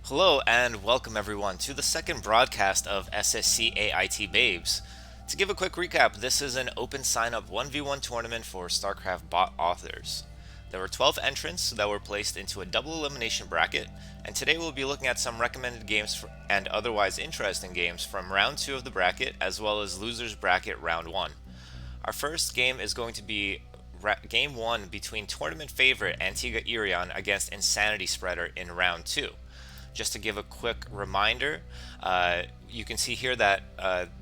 Hello and welcome everyone to the second broadcast of SSCAIT Babes. To give a quick recap, this is an open sign-up 1v1 tournament for StarCraft bot authors. There were 12 entrants that were placed into a double elimination bracket, and today we'll be looking at some recommended games and otherwise interesting games from round 2 of the bracket as well as losers bracket round 1. Our first game is going to be Game 1 between tournament favorite Antigua Irion against Insanity Spreader in round 2. Just to give a quick reminder, you can see here that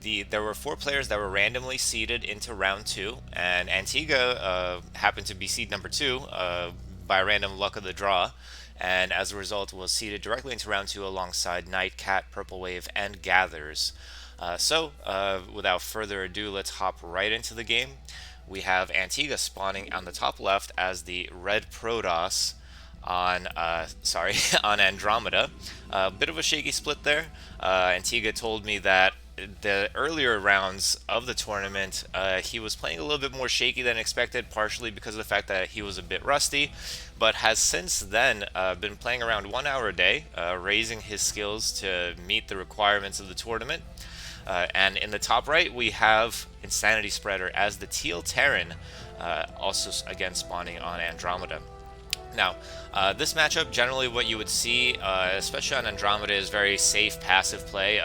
there were 4 players that were randomly seeded into round 2, and Antigua happened to be seed number 2 by random luck of the draw, and as a result was seeded directly into round 2 alongside Nightcat, Purple Wave, and Gathers. Without further ado, let's hop right into the game. We have Antigua spawning on the top left as the red Protoss on on Andromeda. A bit of a shaky split there. Antigua told me that the earlier rounds of the tournament, he was playing a little bit more shaky than expected, partially because of the fact that he was a bit rusty, but has since then been playing around 1 hour a day, raising his skills to meet the requirements of the tournament. And in the top right, we have Insanity Spreader as the Teal Terran, also again spawning on Andromeda. Now, this matchup, generally what you would see, especially on Andromeda, is very safe passive play.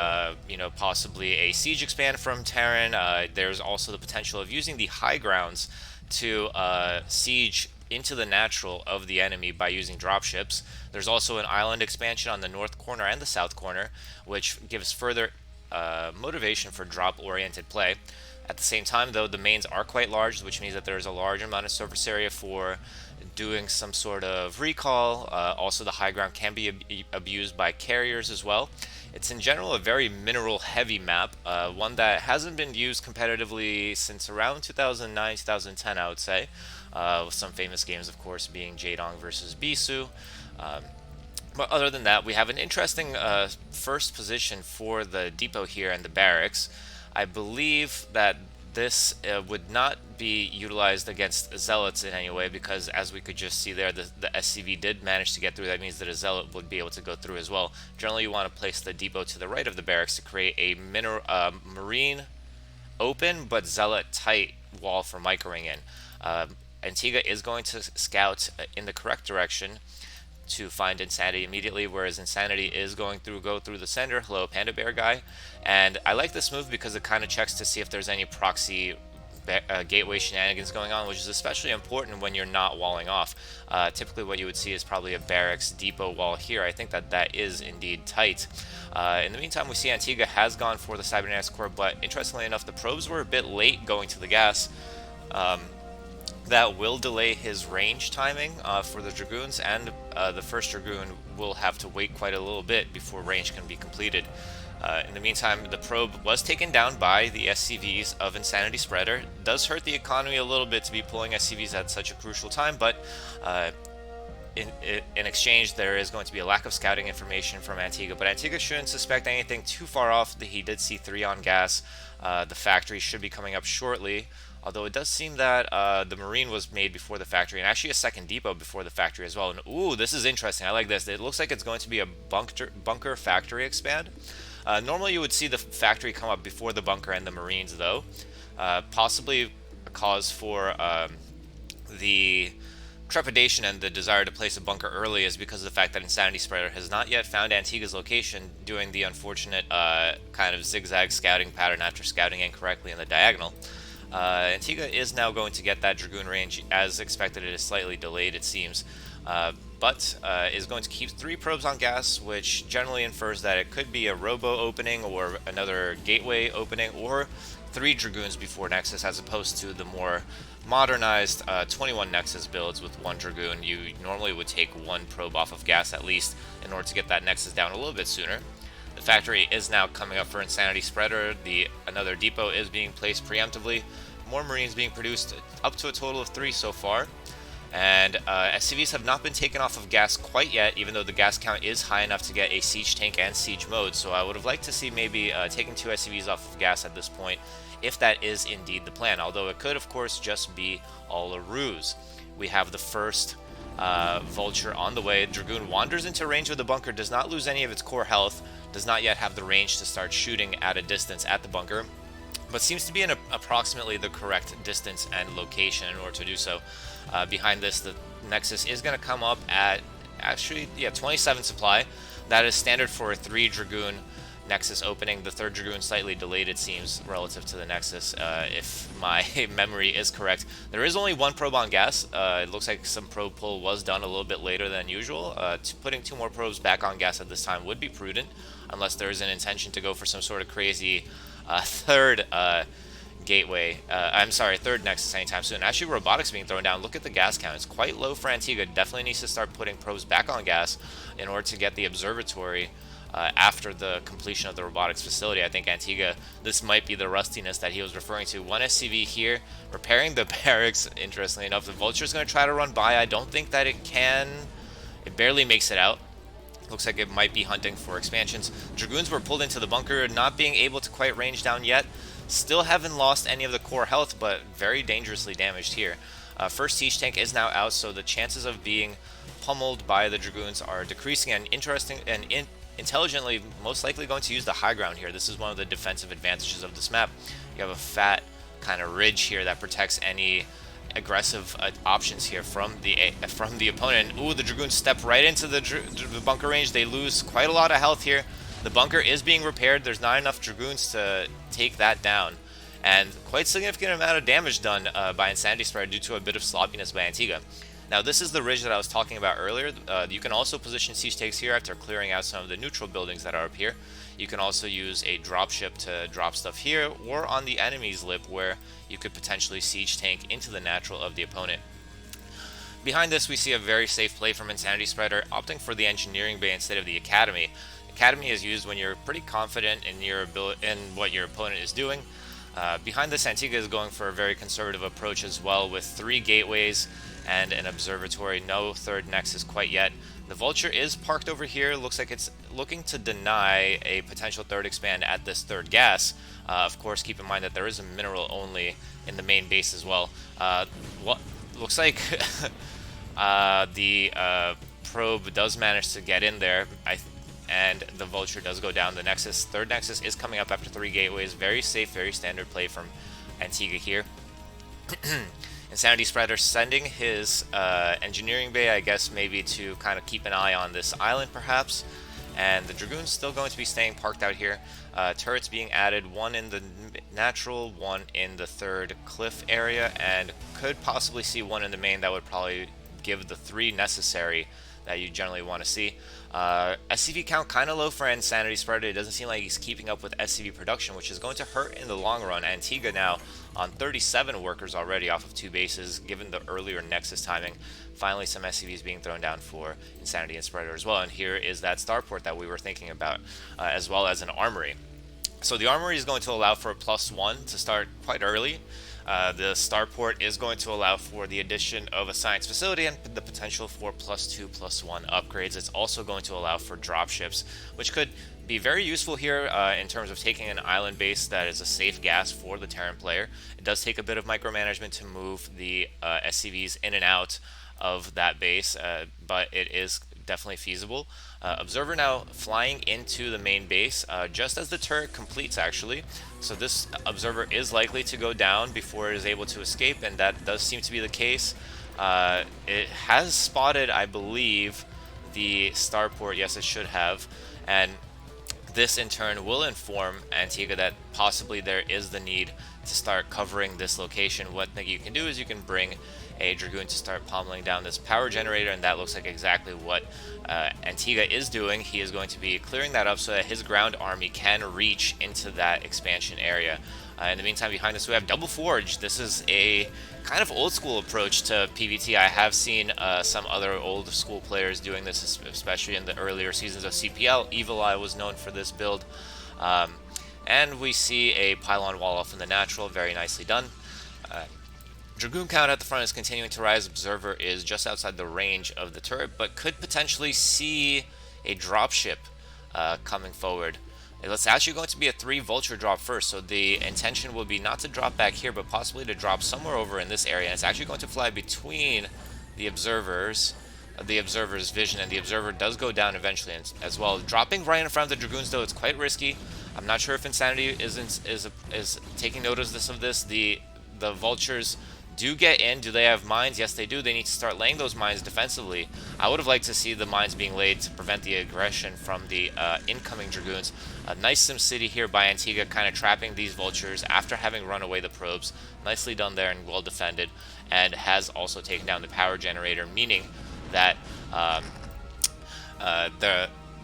Possibly a siege expand from Terran. There's also the potential of using the high grounds to siege into the natural of the enemy by using dropships. There's also an island expansion on the north corner and the south corner, which gives further motivation for drop-oriented play. At the same time, though, the mains are quite large, which means that there's a large amount of surface area for doing some sort of recall. Also, the high ground can be abused by carriers as well. It's in general a very mineral-heavy map, one that hasn't been used competitively since around 2009, 2010, I would say, with some famous games, of course, being Jaedong versus Bisu. But other than that, we have an interesting first position for the depot here and the barracks. I believe that this would not be utilized against zealots in any way, because as we could just see there, the SCV did manage to get through. That means that a zealot would be able to go through as well. Generally, you want to place the depot to the right of the barracks to create a marine open but zealot tight wall for microing in. Antigua is going to scout in the correct direction to find Insanity immediately, whereas Insanity is going to go through the center. Hello, Panda Bear guy. And I like this move because it kind of checks to see if there's any proxy gateway shenanigans going on, which is especially important when you're not walling off. Typically what you would see is probably a barracks depot wall here. I think that that is indeed tight. In the meantime, we see Antigua has gone for the Cybernetics Core, but interestingly enough, the probes were a bit late going to the gas. That will delay his range timing for the Dragoons, and the first Dragoon will have to wait quite a little bit before range can be completed. In the meantime, the probe was taken down by the SCVs of Insanity Spreader. It does hurt the economy a little bit to be pulling SCVs at such a crucial time, but in exchange, there is going to be a lack of scouting information from Antigua, but Antigua shouldn't suspect anything too far off. He did see 3 on gas. The factory should be coming up shortly, although it does seem that the Marine was made before the factory, and actually a second depot before the factory as well. And ooh, this is interesting. I like this. It looks like it's going to be a bunker factory expand. Normally you would see the factory come up before the bunker and the Marines, though. Possibly a cause for the trepidation and the desire to place a bunker early is because of the fact that Insanity Spreader has not yet found Antigua's location, doing the unfortunate kind of zigzag scouting pattern after scouting incorrectly in the diagonal. Antigua is now going to get that Dragoon range. As expected, it is slightly delayed, it seems, but is going to keep 3 probes on gas, which generally infers that it could be a robo opening or another gateway opening, or 3 Dragoons before Nexus, as opposed to the more modernized 21 Nexus builds with 1 Dragoon. You normally would take 1 probe off of gas at least in order to get that Nexus down a little bit sooner. The factory is now coming up for Insanity Spreader. Another depot is being placed preemptively. More Marines being produced, up to a total of 3 so far. And SCVs have not been taken off of gas quite yet, even though the gas count is high enough to get a siege tank and siege mode. So I would have liked to see maybe taking 2 SCVs off of gas at this point, if that is indeed the plan. Although it could, of course, just be all a ruse. We have the first Vulture on the way. Dragoon wanders into range of the bunker, does not lose any of its core health, does not yet have the range to start shooting at a distance at the bunker, but seems to be in approximately the correct distance and location in order to do so. Behind this, the Nexus is going to come up at, actually, yeah, 27 supply. That is standard for a 3 Dragoon Nexus opening. The 3rd Dragoon slightly delayed, it seems, relative to the Nexus, if my memory is correct. There is only 1 probe on gas. It looks like some probe pull was done a little bit later than usual. Putting 2 more probes back on gas at this time would be prudent, unless there is an intention to go for some sort of crazy 3rd gateway. I'm sorry, 3rd Nexus anytime soon. Actually, robotics being thrown down. Look at the gas count. It's quite low for Antigua. Definitely needs to start putting probes back on gas in order to get the observatory after the completion of the robotics facility. I think Antigua, this might be the rustiness that he was referring to. 1 SCV here, repairing the barracks, interestingly enough. The Vulture is going to try to run by. I don't think that it can. It barely makes it out. Looks like it might be hunting for expansions. Dragoons were pulled into the bunker, not being able to quite range down yet. Still haven't lost any of the core health, but very dangerously damaged here. First siege tank is now out, so the chances of being pummeled by the Dragoons are decreasing, and intelligently most likely going to use the high ground here. This is one of the defensive advantages of this map. You have a fat kind of ridge here that protects any aggressive options here from the opponent. Ooh, the Dragoons step right into the bunker range. They lose quite a lot of health here. The bunker is being repaired. There's not enough Dragoons to take that down, and quite significant amount of damage done by Insanity Spreader due to a bit of sloppiness by Antigua. Now, this is the ridge that I was talking about earlier. You can also position siege tanks here after clearing out some of the neutral buildings that are up here. You can also use a dropship to drop stuff here, or on the enemy's lip, where you could potentially siege tank into the natural of the opponent. Behind this, we see a very safe play from Insanity Spreader, opting for the engineering bay instead of the academy. Academy is used when you're pretty confident in what your opponent is doing. Behind this, Antigua is going for a very conservative approach as well, with 3 gateways and an observatory. No 3rd Nexus quite yet. The Vulture is parked over here. Looks like it's looking to deny a potential 3rd expand at this 3rd gas. Of course, keep in mind that there is a mineral only in the main base as well. What looks like the probe does manage to get in there, and the Vulture does go down. The Nexus, 3rd Nexus, is coming up after 3 gateways. Very safe, very standard play from Antigua here. Insanity Spreader sending his engineering bay, I guess, maybe to kind of keep an eye on this island, perhaps. And the Dragoon's still going to be staying parked out here. Turrets being added, 1 in the natural, 1 in the 3rd cliff area, and could possibly see 1 in the main. That would probably give the 3 necessary that you generally want to see. SCV count kind of low for Insanity Spreader. It doesn't seem like he's keeping up with SCV production, which is going to hurt in the long run. Antigua now on 37 workers already off of 2 bases, given the earlier Nexus timing. Finally, some SCVs being thrown down for Insanity and Spreader as well. And here is that starport that we were thinking about, as well as an armory. So the armory is going to allow for a +1 to start quite early. The starport is going to allow for the addition of a science facility and the potential for +2, +1 upgrades. It's also going to allow for dropships, which could be very useful here in terms of taking an island base that is a safe gas for the Terran player. It does take a bit of micromanagement to move the SCVs in and out of that base, but it is definitely feasible. Observer now flying into the main base just as the turret completes, actually. So this observer is likely to go down before it is able to escape, and that does seem to be the case. It has spotted, I believe, the starport. Yes, it should have. And this in turn will inform Antigua that possibly there is the need to start covering this location. What thing you can do is you can bring a Dragoon to start pummeling down this power generator, and that looks like exactly what Antigua is doing. He is going to be clearing that up so that his ground army can reach into that expansion area. In the meantime, behind us we have Double Forge. This is a kind of old school approach to PvT. I have seen some other old school players doing this, especially in the earlier seasons of CPL. Evil Eye was known for this build. And we see a pylon wall off in the natural, very nicely done. Dragoon count at the front is continuing to rise. Observer is just outside the range of the turret, but could potentially see a dropship coming forward. It's actually going to be a 3 Vulture drop first, so the intention will be not to drop back here, but possibly to drop somewhere over in this area. And it's actually going to fly between the observers the observer's vision, and the observer does go down eventually as well. Dropping right in front of the Dragoons, though, it's quite risky. I'm not sure if Insanity is taking notice of this. The vultures do get in. Do they have mines? Yes, they do. They need to start laying those mines defensively. I would have liked to see the mines being laid to prevent the aggression from the incoming Dragoons. A nice SimCity here by Antigua, kind of trapping these vultures after having run away the probes. Nicely done there and well defended, and has also taken down the power generator, meaning that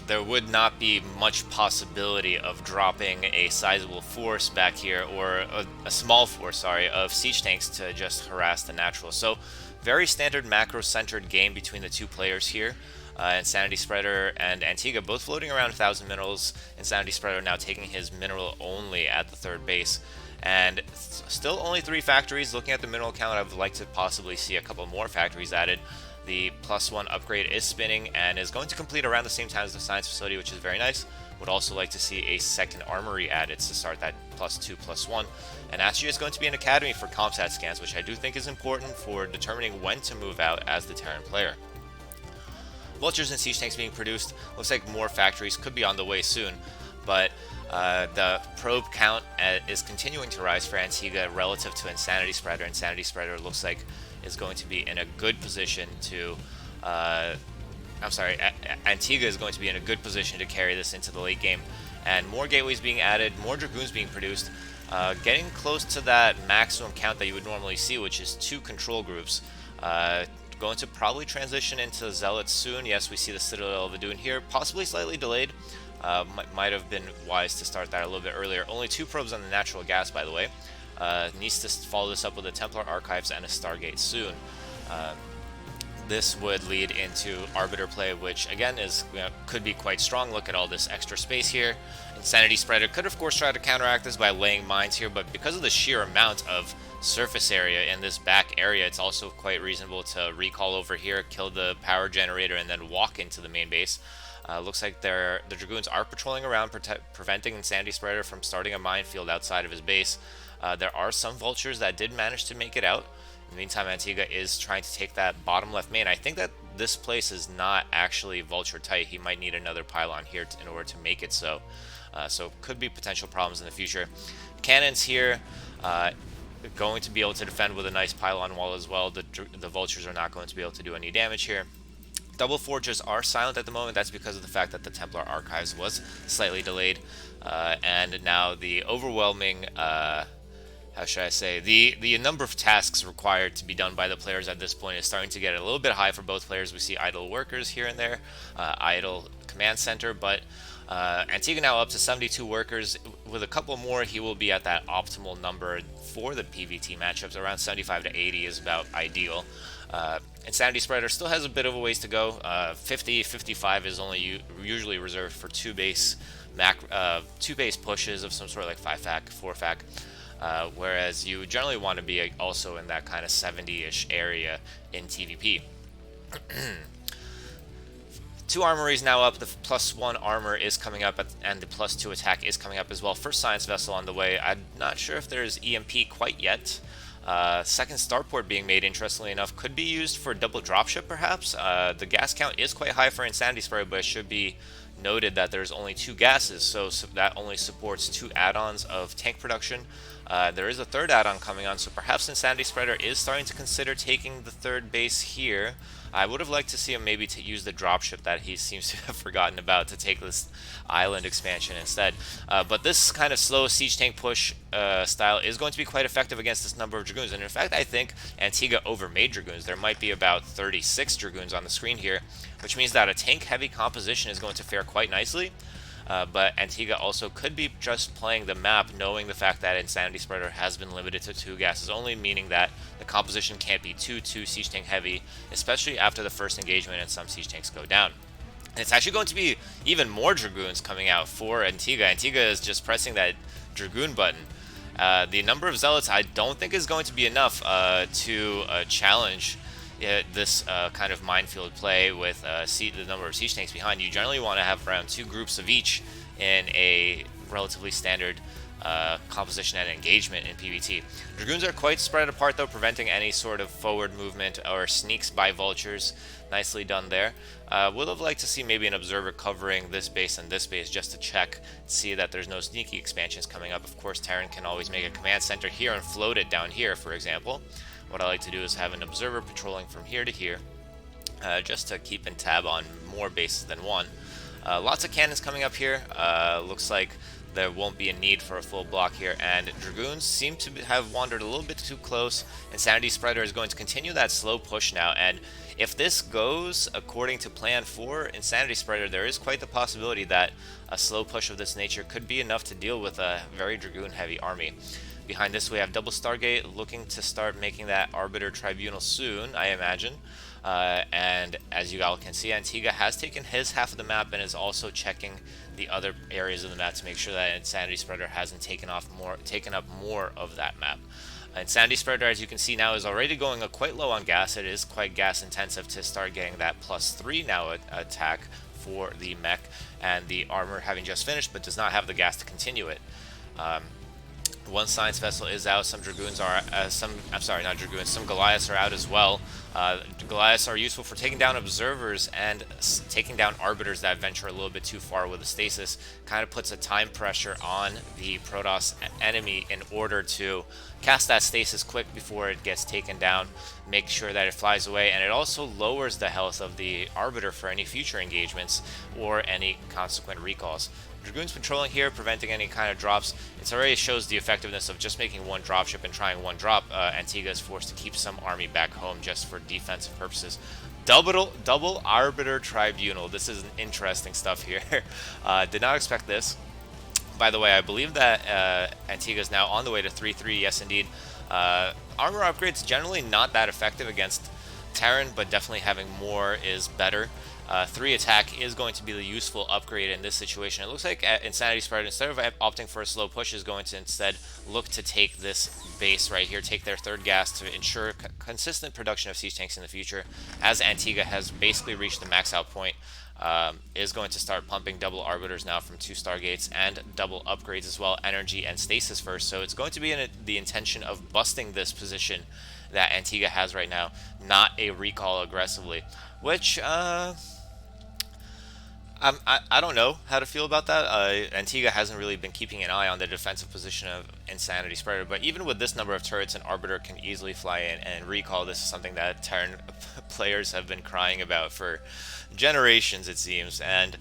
there would not be much possibility of dropping a sizable force back here, or a small force, sorry, of siege tanks to just harass the naturals. So very standard macro-centered game between the two players here. Insanity Spreader and Antigua both floating around 1,000 minerals. Insanity Spreader now taking his mineral only at the third base. And still only 3 factories. Looking at the mineral count, I would like to possibly see a couple more factories added. The +1 upgrade is spinning and is going to complete around the same time as the science facility, which is very nice. Would also like to see a second armory added to start that +2/+1. And Astria is going to be an academy for ComSat scans, which I do think is important for determining when to move out as the Terran player. Vultures and siege tanks being produced. Looks like more factories could be on the way soon, but the probe count is continuing to rise for Antigua relative to Insanity Spreader. Insanity Spreader looks like is going to be in a good position to Antigua is going to be in a good position to carry this into the late game. And more gateways being added, more Dragoons being produced, getting close to that maximum count that you would normally see, which is 2 control groups. Going to probably transition into Zealots soon. Yes, we see the Citadel of Adun here, possibly slightly delayed. Might have been wise to start that a little bit earlier. Only 2 probes on the natural gas, by the way. Needs to follow this up with a Templar Archives and a Stargate soon. This would lead into Arbiter play, which again is could be quite strong. Look at all this extra space here. Insanity Spreader could of course try to counteract this by laying mines here, but because of the sheer amount of surface area in this back area, it's also quite reasonable to recall over here, kill the power generator, and then walk into the main base. Looks like the Dragoons are patrolling around, preventing Insanity Spreader from starting a minefield outside of his base. There are some vultures that did manage to make it out. In the meantime, Antigua is trying to take that bottom left main. I think that this place is not actually vulture tight. He might need another pylon here in order to make it so. So could be potential problems in the future. Cannons here, going to be able to defend with a nice pylon wall as well. The vultures are not going to be able to do any damage here. Double forges are silent at the moment. That's because of the fact that the Templar Archives was slightly delayed. And now the overwhelming, how should I say, the number of tasks required to be done by the players at this point is starting to get a little bit high for both players. We see idle workers here and there, idle command center, but Antigua now up to 72 workers. With a couple more, he will be at that optimal number for the PvT matchups. Around 75 to 80 is about ideal. Insanity Spreader still has a bit of a ways to go. 50-55 is only usually reserved for 2 base pushes of some sort, like 5-fac, 4-fac. Whereas you generally want to be also in that kind of 70-ish area in TVP. 2 armories now up. The +1 armor is coming up, and the +2 attack is coming up as well. First science vessel on the way. I'm not sure if there's EMP quite yet. Second starport being made, interestingly enough, could be used for double dropship perhaps. The gas count is quite high for Insanity Spreader, but it should be noted that there's only 2 gases, so that only supports 2 add-ons of tank production. There is a 3rd add-on coming on, so perhaps Insanity Spreader is starting to consider taking the 3rd base here. I would have liked to see him maybe to use the dropship that he seems to have forgotten about to take this island expansion instead. But this kind of slow siege tank push style is going to be quite effective against this number of Dragoons. And in fact, I think Antigua overmade Dragoons. There might be about 36 Dragoons on the screen here, which means that a tank-heavy composition is going to fare quite nicely. But Antigua also could be just playing the map, knowing the fact that Insanity Spreader has been limited to 2 gases only, meaning that the composition can't be too siege tank heavy, especially after the first engagement and some siege tanks go down. And it's actually going to be even more Dragoons coming out for Antigua. Antigua is just pressing that Dragoon button. The number of Zealots I don't think is going to be enough to challenge this kind of minefield play with the number of siege tanks behind. You generally want to have around 2 groups of each in a relatively standard composition and engagement in PvT. Dragoons are quite spread apart though, preventing any sort of forward movement or sneaks by vultures. Nicely done there. Would have liked to see maybe an observer covering this base and this base just to check, see that there's no sneaky expansions coming up. Of course, Terran can always make a command center here and float it down here, for example. What I like to do is have an observer patrolling from here to here, just to keep in tab on more bases than one. Lots of cannons coming up here. Looks like there won't be a need for a full block here, and Dragoons seem to have wandered a little bit too close. Insanity Spreader is going to continue that slow push now, and if this goes according to plan for Insanity Spreader, there is quite the possibility that a slow push of this nature could be enough to deal with a very Dragoon heavy army. Behind this we have Double Stargate looking to start making that Arbiter Tribunal soon, I imagine. And as you all can see, Antigua has taken his half of the map and is also checking the other areas of the map to make sure that Insanity Spreader hasn't taken up more of that map. Insanity Spreader, as you can see now, is already going quite low on gas. It is quite gas intensive to start getting that +3 now attack for the mech, and the armor having just finished but does not have the gas to continue it. One science vessel is out. Some Dragoons are, not Dragoons, some Goliaths are out as well. Goliaths are useful for taking down observers and taking down arbiters that venture a little bit too far with the stasis. Kind of puts a time pressure on the Protoss enemy in order to cast that stasis quick before it gets taken down, make sure that it flies away, and it also lowers the health of the arbiter for any future engagements or any consequent recalls. Dragoons patrolling here, preventing any kind of drops. It already shows the effectiveness of just making one dropship and trying one drop. Antigua is forced to keep some army back home just for defensive purposes. Double Arbiter Tribunal. This is interesting stuff here. Did not expect this. By the way, I believe that Antigua is now on the way to 3-3. Yes, indeed. Armor upgrades generally not that effective against Terran, but definitely having more is better. 3 attack is going to be the useful upgrade in this situation. It looks like Insanity Spreader, instead of opting for a slow push, is going to instead look to take this base right here, take their third gas to ensure consistent production of siege tanks in the future. As Antigua has basically reached the max out point, is going to start pumping double arbiters now from 2 Stargates and double upgrades as well, energy and stasis first. So it's going to be in the intention of busting this position that Antigua has right now, not a recall aggressively, which I don't know how to feel about that. Antigua hasn't really been keeping an eye on the defensive position of Insanity Spreader, but even with this number of turrets, an Arbiter can easily fly in and recall. This is something that Terran players have been crying about for generations, it seems, and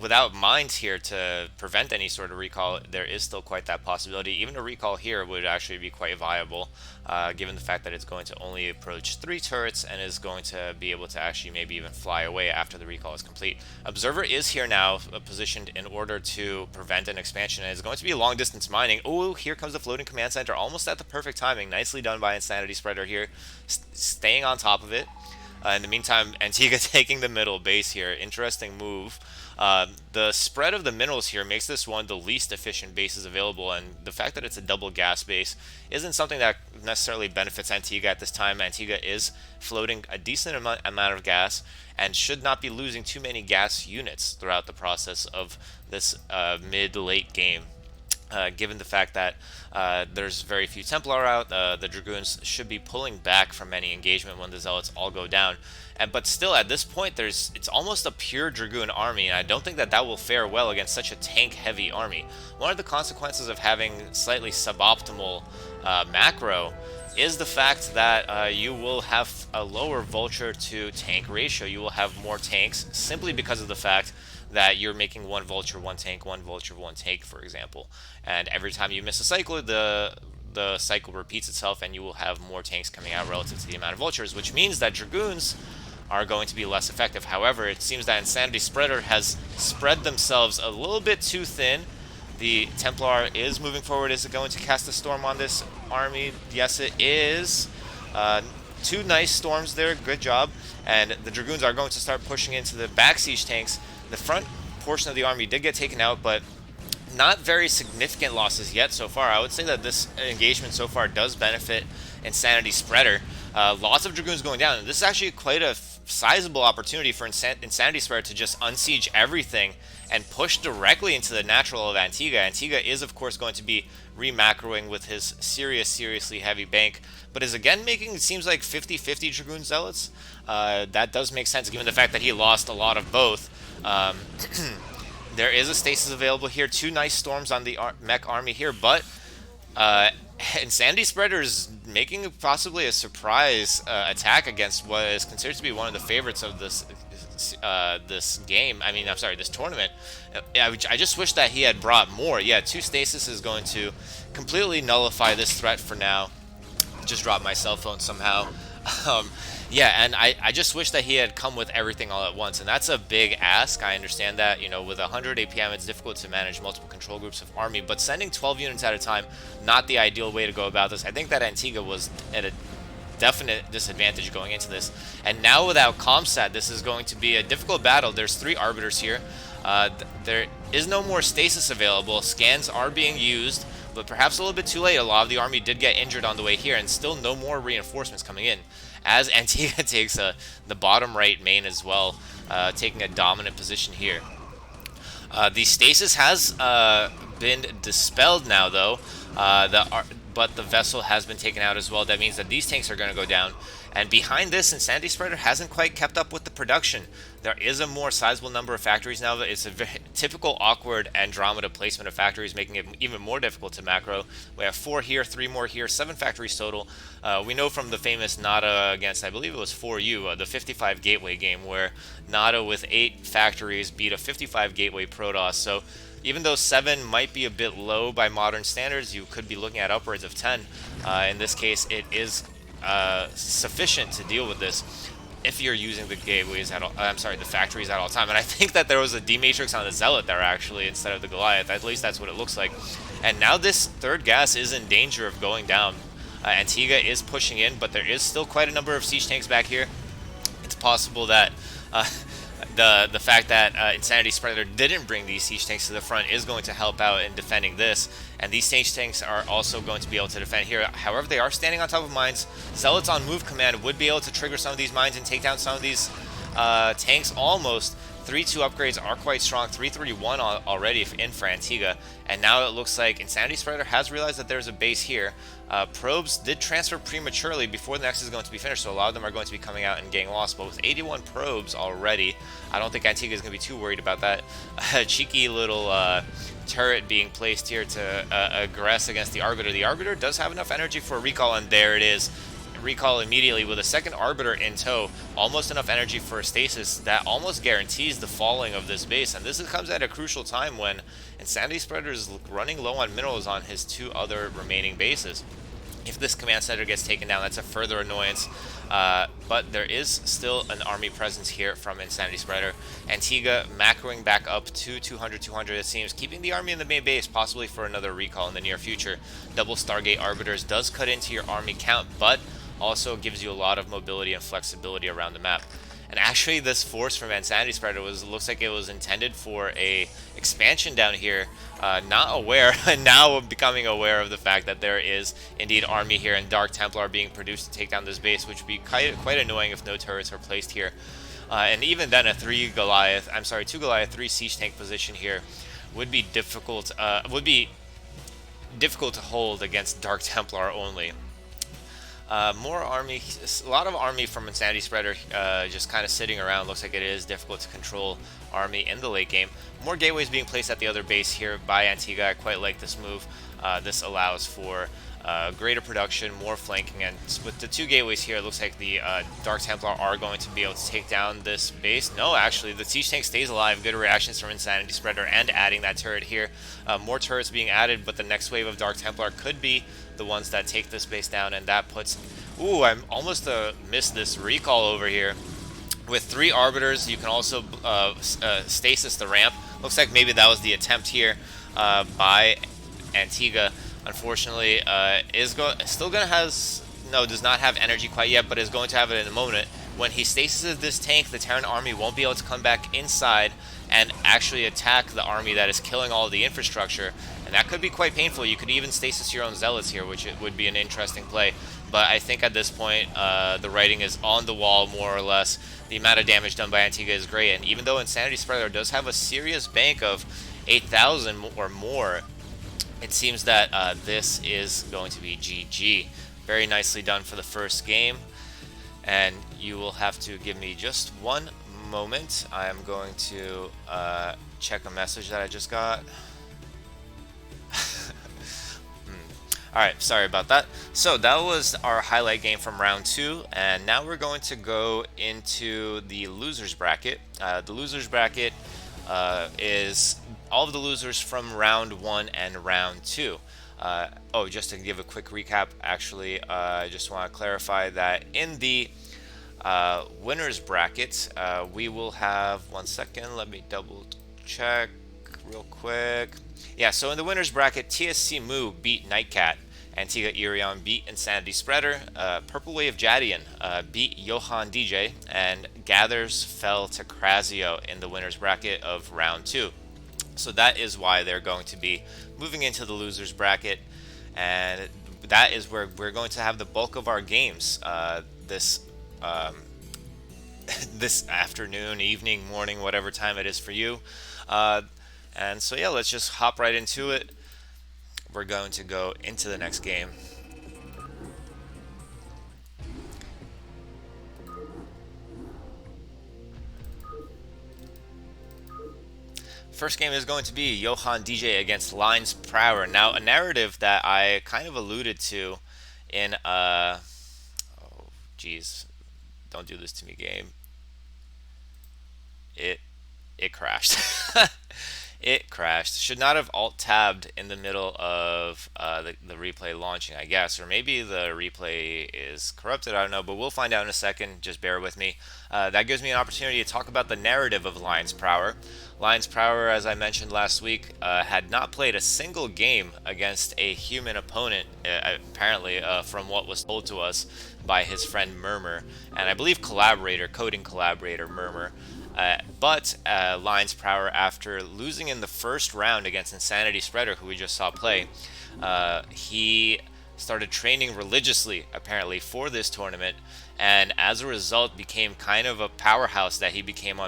without mines here to prevent any sort of recall, there is still quite that possibility. Even a recall here would actually be quite viable, given the fact that it's going to only approach 3 turrets and is going to be able to actually maybe even fly away after the recall is complete. Observer is here now, positioned in order to prevent an expansion, and it's going to be long distance mining. Oh, here comes the floating command center, almost at the perfect timing. Nicely done by Insanity Spreader here, staying on top of it. In the meantime, Antigua taking the middle base here. Interesting move. The spread of the minerals here makes this one of the least efficient bases available, and the fact that it's a double gas base isn't something that necessarily benefits Antigua at this time. Antigua is floating a decent amount of gas and should not be losing too many gas units throughout the process of this mid-late game. Given the fact that there's very few Templar out, the Dragoons should be pulling back from any engagement when the Zealots all go down. But still, at this point, it's almost a pure Dragoon army, and I don't think that that will fare well against such a tank-heavy army. One of the consequences of having slightly suboptimal macro is the fact that you will have a lower vulture to tank ratio. You will have more tanks simply because of the fact that you're making 1 vulture, 1 tank, 1 vulture, 1 tank, for example. And every time you miss a cycle, the cycle repeats itself, and you will have more tanks coming out relative to the amount of vultures, which means that Dragoons are going to be less effective. However, it seems that Insanity Spreader has spread themselves a little bit too thin. The Templar is moving forward. Is it going to cast a storm on this army? Yes, it is. 2 nice storms there. Good job. And the Dragoons are going to start pushing into the back siege tanks. The front portion of the army did get taken out, but not very significant losses yet so far. I would say that this engagement so far does benefit Insanity Spreader. Lots of Dragoons going down. And this is actually quite a sizable opportunity for Insanity Spreader to just unsiege everything and push directly into the natural of Antigua. Antigua is, of course, going to be re-macroing with his seriously heavy bank, but is again making, it seems like, 50-50 Dragoon Zealots. That does make sense given the fact that he lost a lot of both. There is a stasis available here. 2 nice storms on the mech army here, but Insanity Spreader is making possibly a surprise attack against what is considered to be one of the favorites of this game. I mean, I'm sorry, this tournament. I just wish that he had brought more. Yeah, 2 stasis is going to completely nullify this threat for now. Just dropped my cell phone somehow. Yeah, and I just wish that he had come with everything all at once, and that's a big ask. I understand that, you know, with 100 APM, it's difficult to manage multiple control groups of army, but sending 12 units at a time, not the ideal way to go about this. I think that Antigua was at a definite disadvantage going into this, and now without Comsat, this is going to be a difficult battle. There's 3 Arbiters here. There is no more stasis available. Scans are being used, but perhaps a little bit too late. A lot of the army did get injured on the way here, and still no more reinforcements coming in, as Antigua takes the bottom right main as well, taking a dominant position here. The stasis has been dispelled now, though, but the vessel has been taken out as well. That means that these tanks are going to go down. And behind this, Insanity Spreader hasn't quite kept up with the production. There is a more sizable number of factories now. It's a very typical awkward Andromeda placement of factories, making it even more difficult to macro. We have 4 here, 3 more here, 7 factories total. We know from the famous Nada against, I believe it was 4U, the 55 Gateway game, where Nada with 8 factories beat a 55 Gateway Protoss. So even though 7 might be a bit low by modern standards, you could be looking at upwards of 10. In this case, it is sufficient to deal with this if you're using the gateways at all. I'm sorry, the factories at all time. And I think that there was a D-Matrix on the Zealot there actually instead of the Goliath. At least that's what it looks like. And now this 3rd gas is in danger of going down. Antigua is pushing in, but there is still quite a number of siege tanks back here. It's possible that the fact that Insanity Spreader didn't bring these siege tanks to the front is going to help out in defending this, and these siege tanks are also going to be able to defend here. However, they are standing on top of mines. Zealots on move command would be able to trigger some of these mines and take down some of these tanks almost. 3-2 upgrades are quite strong. 3-3-1 already in for Antigua, and now it looks like Insanity Spreader has realized that there's a base here. Probes did transfer prematurely before the next is going to be finished, so a lot of them are going to be coming out and getting lost. But with 81 probes already, I don't think Antigua is going to be too worried about that. A cheeky little turret being placed here to aggress against the Arbiter. The Arbiter does have enough energy for a recall, and there it is. Recall immediately with a 2nd Arbiter in tow. Almost enough energy for a stasis that almost guarantees the falling of this base, and this comes at a crucial time when Insanity Spreader is running low on minerals on his 2 other remaining bases. If this command center gets taken down, that's a further annoyance, but there is still an army presence here from Insanity Spreader. Antigua macroing back up to 200, it seems, keeping the army in the main base, possibly for another recall in the near future. Double Stargate Arbiters does cut into your army count, but also gives you a lot of mobility and flexibility around the map. And actually, this force from Insanity Spreader looks like it was intended for a expansion down here. Not aware, and now becoming aware of the fact that there is indeed army here and Dark Templar being produced to take down this base, which would be quite annoying if no turrets are placed here. And even then, a 2 Goliath, 3 siege tank position here would be difficult. Would be difficult to hold against Dark Templar only. More army, a lot of army from Insanity Spreader just kind of sitting around. Looks like it is difficult to control army in the late game. More gateways being placed at the other base here by Antigua. I quite like this move. This allows for greater production, more flanking, and with the 2 gateways here, it looks like the Dark Templar are going to be able to take down this base. No, actually, the siege tank stays alive. Good reactions from Insanity Spreader and adding that turret here. More turrets being added, but the next wave of Dark Templar could be the ones that take this base down, and that puts... Ooh, I almost missed this recall over here. With 3 Arbiters, you can also stasis the ramp. Looks like maybe that was the attempt here by Antigua. Unfortunately, does not have energy quite yet, but is going to have it in a moment. When he stasises this tank, the Terran army won't be able to come back inside and actually attack the army that is killing all of the infrastructure, and that could be quite painful. You could even stasis your own Zealots here, which would be an interesting play. but I think at this point, the writing is on the wall more or less. The amount of damage done by Antigua is great, and even though Insanity Spreader does have a serious bank of 8,000 or more, it seems that this is going to be GG. Very nicely done for the first game, and you will have to give me just one moment. I am going to check a message that I just got. Alright, sorry about that. So that was our highlight game from round 2, and now we're going to go into the losers bracket. The losers bracket is all of the losers from round 1 and round 2. Oh, just to give a quick recap, actually, I just want to clarify that in the winners bracket, we will have, one second, let me double check real quick. Yeah, so in the winners bracket, TSC Moo beat Nightcat, Antigua Irion beat Insanity Spreader, Purple Wave Jadian beat Johan DJ, and Gathers fell to Krazio in the winners bracket of round 2. So that is why they're going to be moving into the losers bracket, and that is where we're going to have the bulk of our games this this afternoon, evening, morning, whatever time it is for you. And so yeah, let's just hop right into it. We're going to go into the next game. First game is going to be Johan DJ against Lines Prower. Now, a narrative that I kind of alluded to in oh geez, don't do this to me, game. It crashed. It crashed. Should not have alt-tabbed in the middle of the replay launching, I guess. Or maybe the replay is corrupted, I don't know, but we'll find out in a second. Just bear with me. That gives me an opportunity to talk about the narrative of Lions Prower. Lions Prower, as I mentioned last week, had not played a single game against a human opponent, apparently, from what was told to us by his friend Murmur, and I believe coding collaborator Murmur. But Lions Prower, after losing in the first round against Insanity Spreader, who we just saw play, he started training religiously, apparently, for this tournament, and as a result became kind of a powerhouse that he became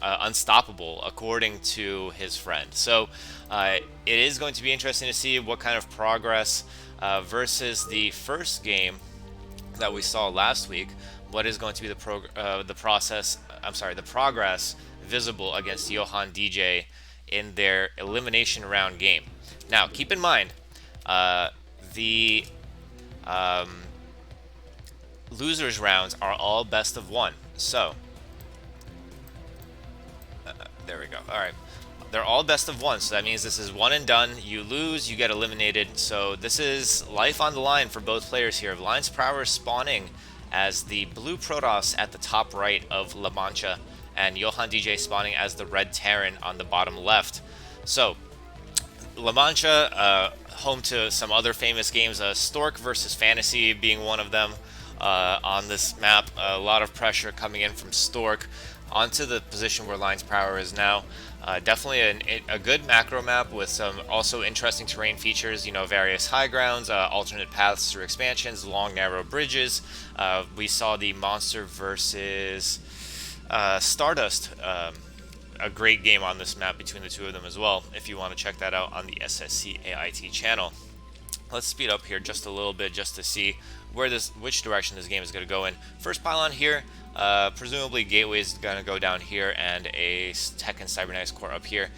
unstoppable, according to his friend. So it is going to be interesting to see what kind of progress versus the first game that we saw last week. What is going to be the progress visible against Johan DJ in their elimination round game. Now, keep in mind, the losers rounds are all best of 1. So, there we go. All right. They're all best of 1, so that means this is one and done. You lose, you get eliminated. So this is life on the line for both players here. Lions Prower spawning as the blue Protoss at the top right of La Mancha, and Johan DJ spawning as the red Terran on the bottom left. So, La Mancha, home to some other famous games, Stork versus Fantasy being one of them on this map. A lot of pressure coming in from Stork onto the position where Lions Prower is now. Definitely a good macro map with some also interesting terrain features, you know, various high grounds, alternate paths through expansions, long narrow bridges. We saw the Monster versus Stardust, a great game on this map between the two of them as well, if you want to check that out on the SSCAIT channel. Let's speed up here just a little bit just to see which direction this game is going to go in. First pylon here, presumably Gateway is going to go down here, and a Tech and Cybernetics core up here.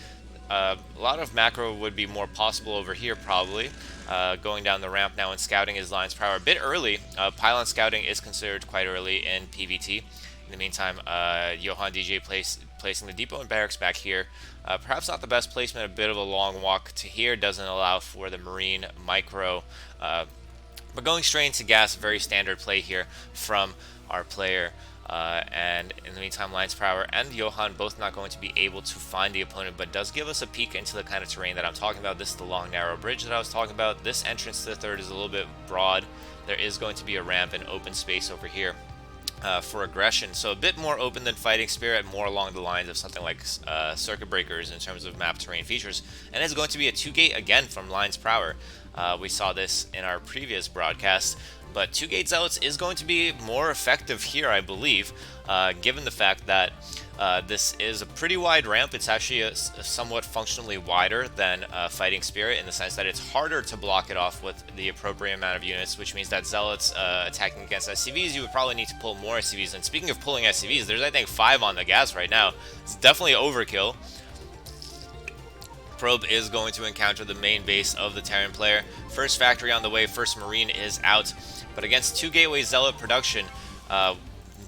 A lot of macro would be more possible over here, probably. Going down the ramp now and scouting is Lions Prower a bit early. Pylon scouting is considered quite early in PvT. In the meantime, Johan DJ placing the depot and barracks back here. Perhaps not the best placement, a bit of a long walk to here, doesn't allow for the Marine micro. But going straight into gas, very standard play here from our player. And in the meantime, Lions Prower and Johan both not going to be able to find the opponent, but does give us a peek into the kind of terrain that I'm talking about. This is the long, narrow bridge that I was talking about. This entrance to the third is a little bit broad. There is going to be a ramp and open space over here. for aggression. So a bit more open than Fighting Spirit, more along the lines of something like Circuit Breakers in terms of map terrain features. And it's going to be a 2-gate again from Lion's Prower. We saw this in our previous broadcast, but 2-gate Zealots is going to be more effective here, I believe, given the fact that this is a pretty wide ramp. It's actually a somewhat functionally wider than Fighting Spirit in the sense that it's harder to block it off with the appropriate amount of units, which means that Zealots attacking against SCVs, you would probably need to pull more SCVs. And speaking of pulling SCVs, there's I think 5 on the gas right now. It's definitely overkill. Probe is going to encounter the main base of the Terran player. First factory on the way, first Marine is out. But against 2 Gateway Zealot production,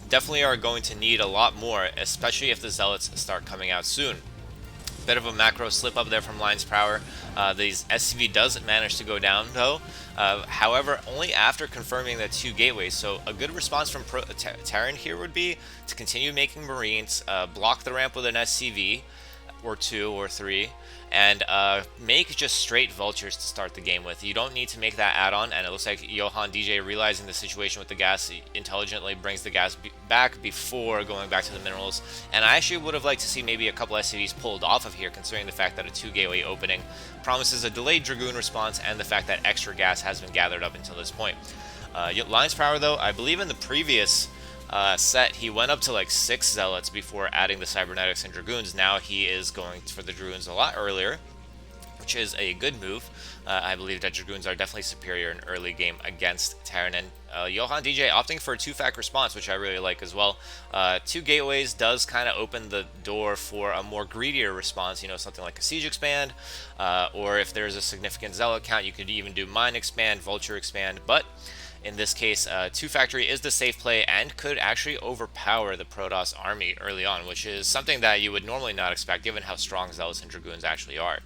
definitely are going to need a lot more, especially if the Zealots start coming out soon. Bit of a macro slip up there from Lion's Prower. These SCV does manage to go down though, however only after confirming the 2 gateways. So a good response from Terran here would be to continue making Marines, block the ramp with an SCV or 2 or 3, and make just straight vultures to start the game with. You don't need to make that add-on, and it looks like Johan DJ, realizing the situation with the gas, intelligently brings the gas back before going back to the minerals. And I actually would have liked to see maybe a couple SCVs pulled off of here, considering the fact that a 2 gateway opening promises a delayed Dragoon response and the fact that extra gas has been gathered up until this point. Lion's Prower though, I believe in the previous set, he went up to like 6 Zealots before adding the Cybernetics and Dragoons. Now he is going for the Dragoons a lot earlier, which is a good move. I believe that Dragoons are definitely superior in early game against Terran, and Johan DJ opting for a 2-fac response, which I really like as well. 2 gateways does kind of open the door for a more greedier response, you know, something like a Siege Expand, or if there's a significant Zealot count, you could even do Mine Expand, Vulture Expand, but in this case, 2 Factory is the safe play and could actually overpower the Protoss army early on, which is something that you would normally not expect given how strong Zealots and Dragoons actually are.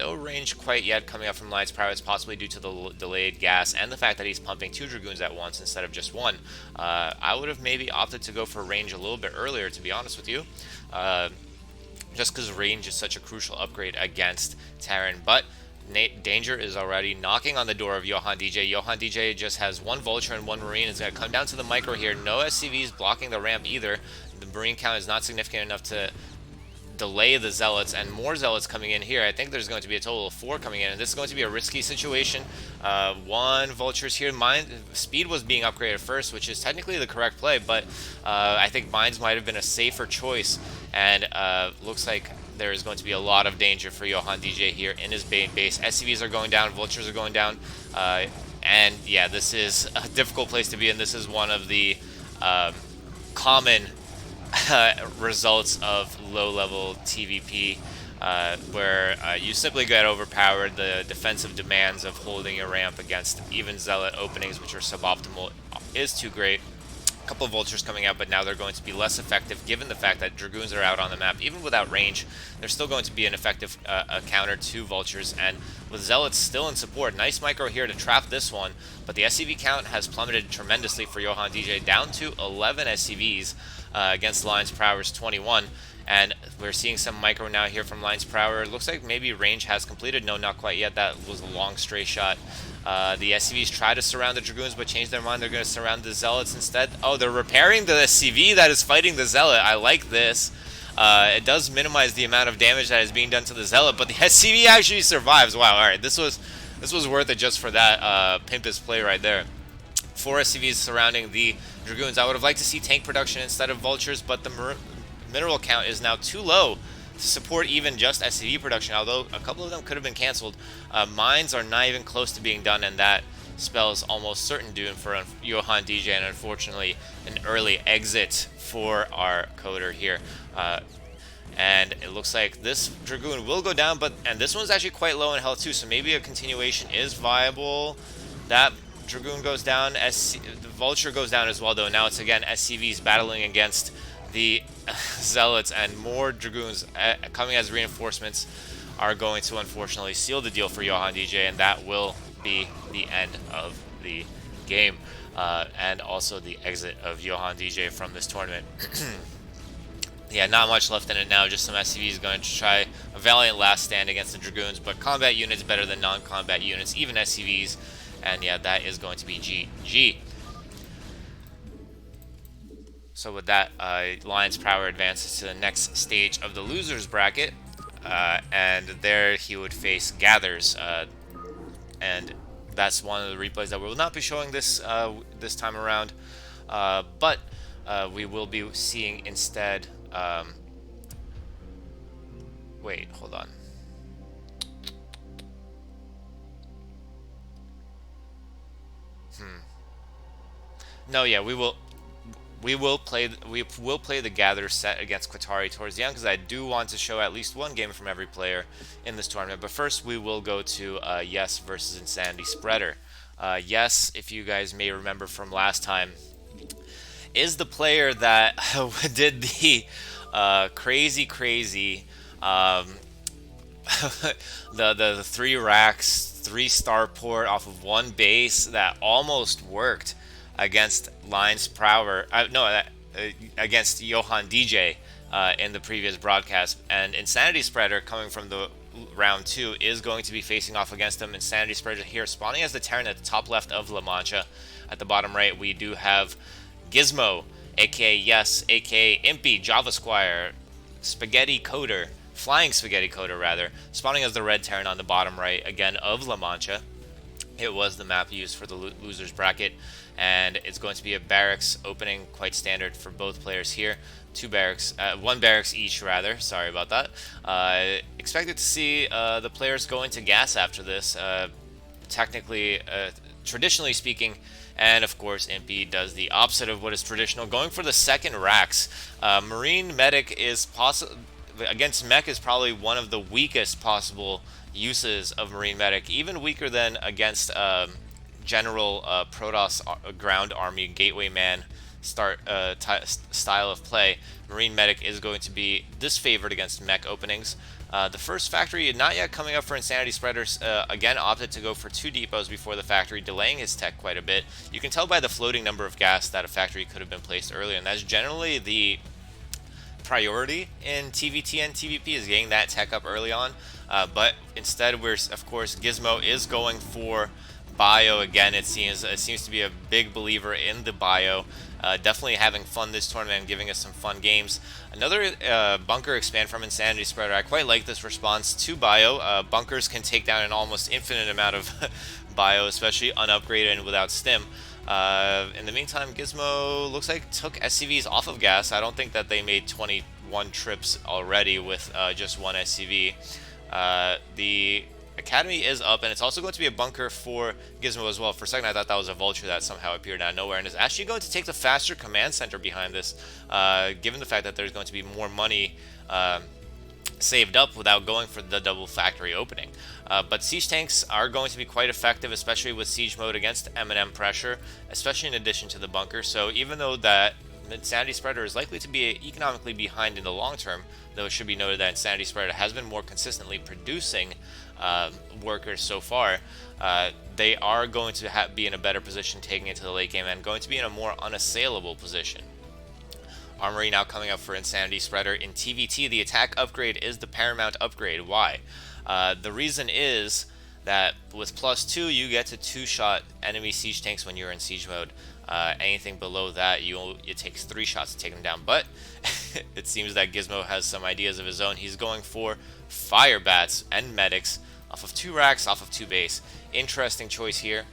No range quite yet coming up from Lion's Prower. It's possibly due to the delayed gas and the fact that he's pumping 2 Dragoons at once instead of just 1. I would have maybe opted to go for range a little bit earlier, to be honest with you. Just because range is such a crucial upgrade against Terran, but danger is already knocking on the door of Johan DJ. Johan DJ just has 1 Vulture and 1 Marine. It's going to come down to the micro here. No SCVs blocking the ramp either. The Marine count is not significant enough to delay the Zealots, and more Zealots coming in here. I think there's going to be a total of 4 coming in, and this is going to be a risky situation. 1 Vulture's here. Speed was being upgraded first, which is technically the correct play, but I think Mines might have been a safer choice, and looks like there is going to be a lot of danger for Johan DJ here in his base. SCVs are going down, Vultures are going down, and yeah, this is a difficult place to be, and this is one of the common results of low-level TVP, where you simply get overpowered. The defensive demands of holding a ramp against even Zealot openings, which are suboptimal, is too great. A couple of Vultures coming out, but now they're going to be less effective given the fact that Dragoons are out on the map. Even without range, they're still going to be an effective counter to Vultures, and with Zealots still in support, nice micro here to trap this one, but the SCV count has plummeted tremendously for Johan DJ, down to 11 SCVs against Lion's Prower's 21, and we're seeing some micro now here from Lion's Prower. It looks like maybe range has completed. No, not quite yet. That was a long stray shot. The SCVs try to surround the Dragoons, but change their mind. They're going to surround the Zealots instead. Oh, they're repairing the SCV that is fighting the Zealot. I like this. It does minimize the amount of damage that is being done to the Zealot, but the SCV actually survives. Wow, alright, this was worth it just for that Pimpus play right there. 4 SCVs surrounding the Dragoons. I would have liked to see tank production instead of Vultures, but the mineral count is now too low to support even just SCV production, although a couple of them could have been canceled. Mines are not even close to being done, and that spells almost certain doom for Johan DJ, and unfortunately an early exit for our coder here. And it looks like this Dragoon will go down, and this one's actually quite low in health too, so maybe a continuation is viable. That Dragoon goes down, the Vulture goes down as well though. Now it's again SCVs battling against the Zealots, and more Dragoons coming as reinforcements are going to unfortunately seal the deal for Johan DJ, and that will be the end of the game, and also the exit of Johan DJ from this tournament. Yeah, not much left in it now, just some SCVs going to try a valiant last stand against the Dragoons, but combat units better than non-combat units, even SCVs, and yeah, that is going to be GG. So with that, Lion's Power advances to the next stage of the losers bracket, and there he would face Gathers, and that's one of the replays that we will not be showing this time around, but we will be seeing instead. Wait, hold on. No, yeah, we will play the Gather set against Qatari towards the end, because I do want to show at least one game from every player in this tournament. But first, we will go to Yes versus Insanity Spreader. Yes, if you guys may remember from last time, is the player that did the crazy the 3 racks 3-star port off of one base that almost worked against Lion's Power. Against Johan DJ in the previous broadcast. And Insanity Spreader, coming from the round 2, is going to be facing off against him. Insanity Spreader here spawning as the Terran at the top left of La Mancha. At the bottom right, we do have Gizmo, aka Yes, aka Impy, Java Squire, Spaghetti Coder, Flying Spaghetti Coder rather, spawning as the red Terran on the bottom right, again, of La Mancha. It was the map used for the losers bracket, and it's going to be a barracks opening, quite standard for both players here. 2 barracks, 1 barracks each rather. Sorry about that. Expected to see the players go into gas after this. Technically, traditionally speaking, and of course, Impy does the opposite of what is traditional, going for the second racks. Marine Medic is against Mech is probably one of the weakest possible uses of Marine Medic, even weaker than against general Protoss ground army gateway man style of play. Marine Medic is going to be disfavored against Mech openings. The first factory not yet coming up for Insanity Spreaders. Again, opted to go for 2 depots before the factory, delaying his tech quite a bit. You can tell by the floating number of gas that a factory could have been placed earlier, and that's generally the priority in TVT and TVP, is getting that tech up early on. But instead, of course, Gizmo is going for bio again. It seems to be a big believer in the bio. Definitely having fun this tournament and giving us some fun games. Another bunker expand from Insanity Spreader. I quite like this response to bio. Bunkers can take down an almost infinite amount of bio, especially unupgraded and without stim. In the meantime, Gizmo looks like took SCVs off of gas. I don't think that they made 21 trips already with just 1 SCV. The Academy is up, and it's also going to be a bunker for Gizmo as well. For a second, I thought that was a vulture that somehow appeared out of nowhere, and is actually going to take the faster command center behind this, given the fact that there's going to be more money saved up without going for the double factory opening. But siege tanks are going to be quite effective, especially with siege mode against M&M pressure, especially in addition to the bunker. So even though that Insanity Spreader is likely to be economically behind in the long term, though it should be noted that Insanity Spreader has been more consistently producing workers so far, they are going to be in a better position taking it to the late game, and going to be in a more unassailable position. Armory now coming up for Insanity Spreader. In TVT, the attack upgrade is the paramount upgrade. Why? The reason is that with +2, you get to 2-shot enemy siege tanks when you're in siege mode. Anything below that, it takes 3 shots to take them down. But it seems that Gizmo has some ideas of his own. He's going for fire bats and medics off of 2 racks, off of 2 base. Interesting choice here.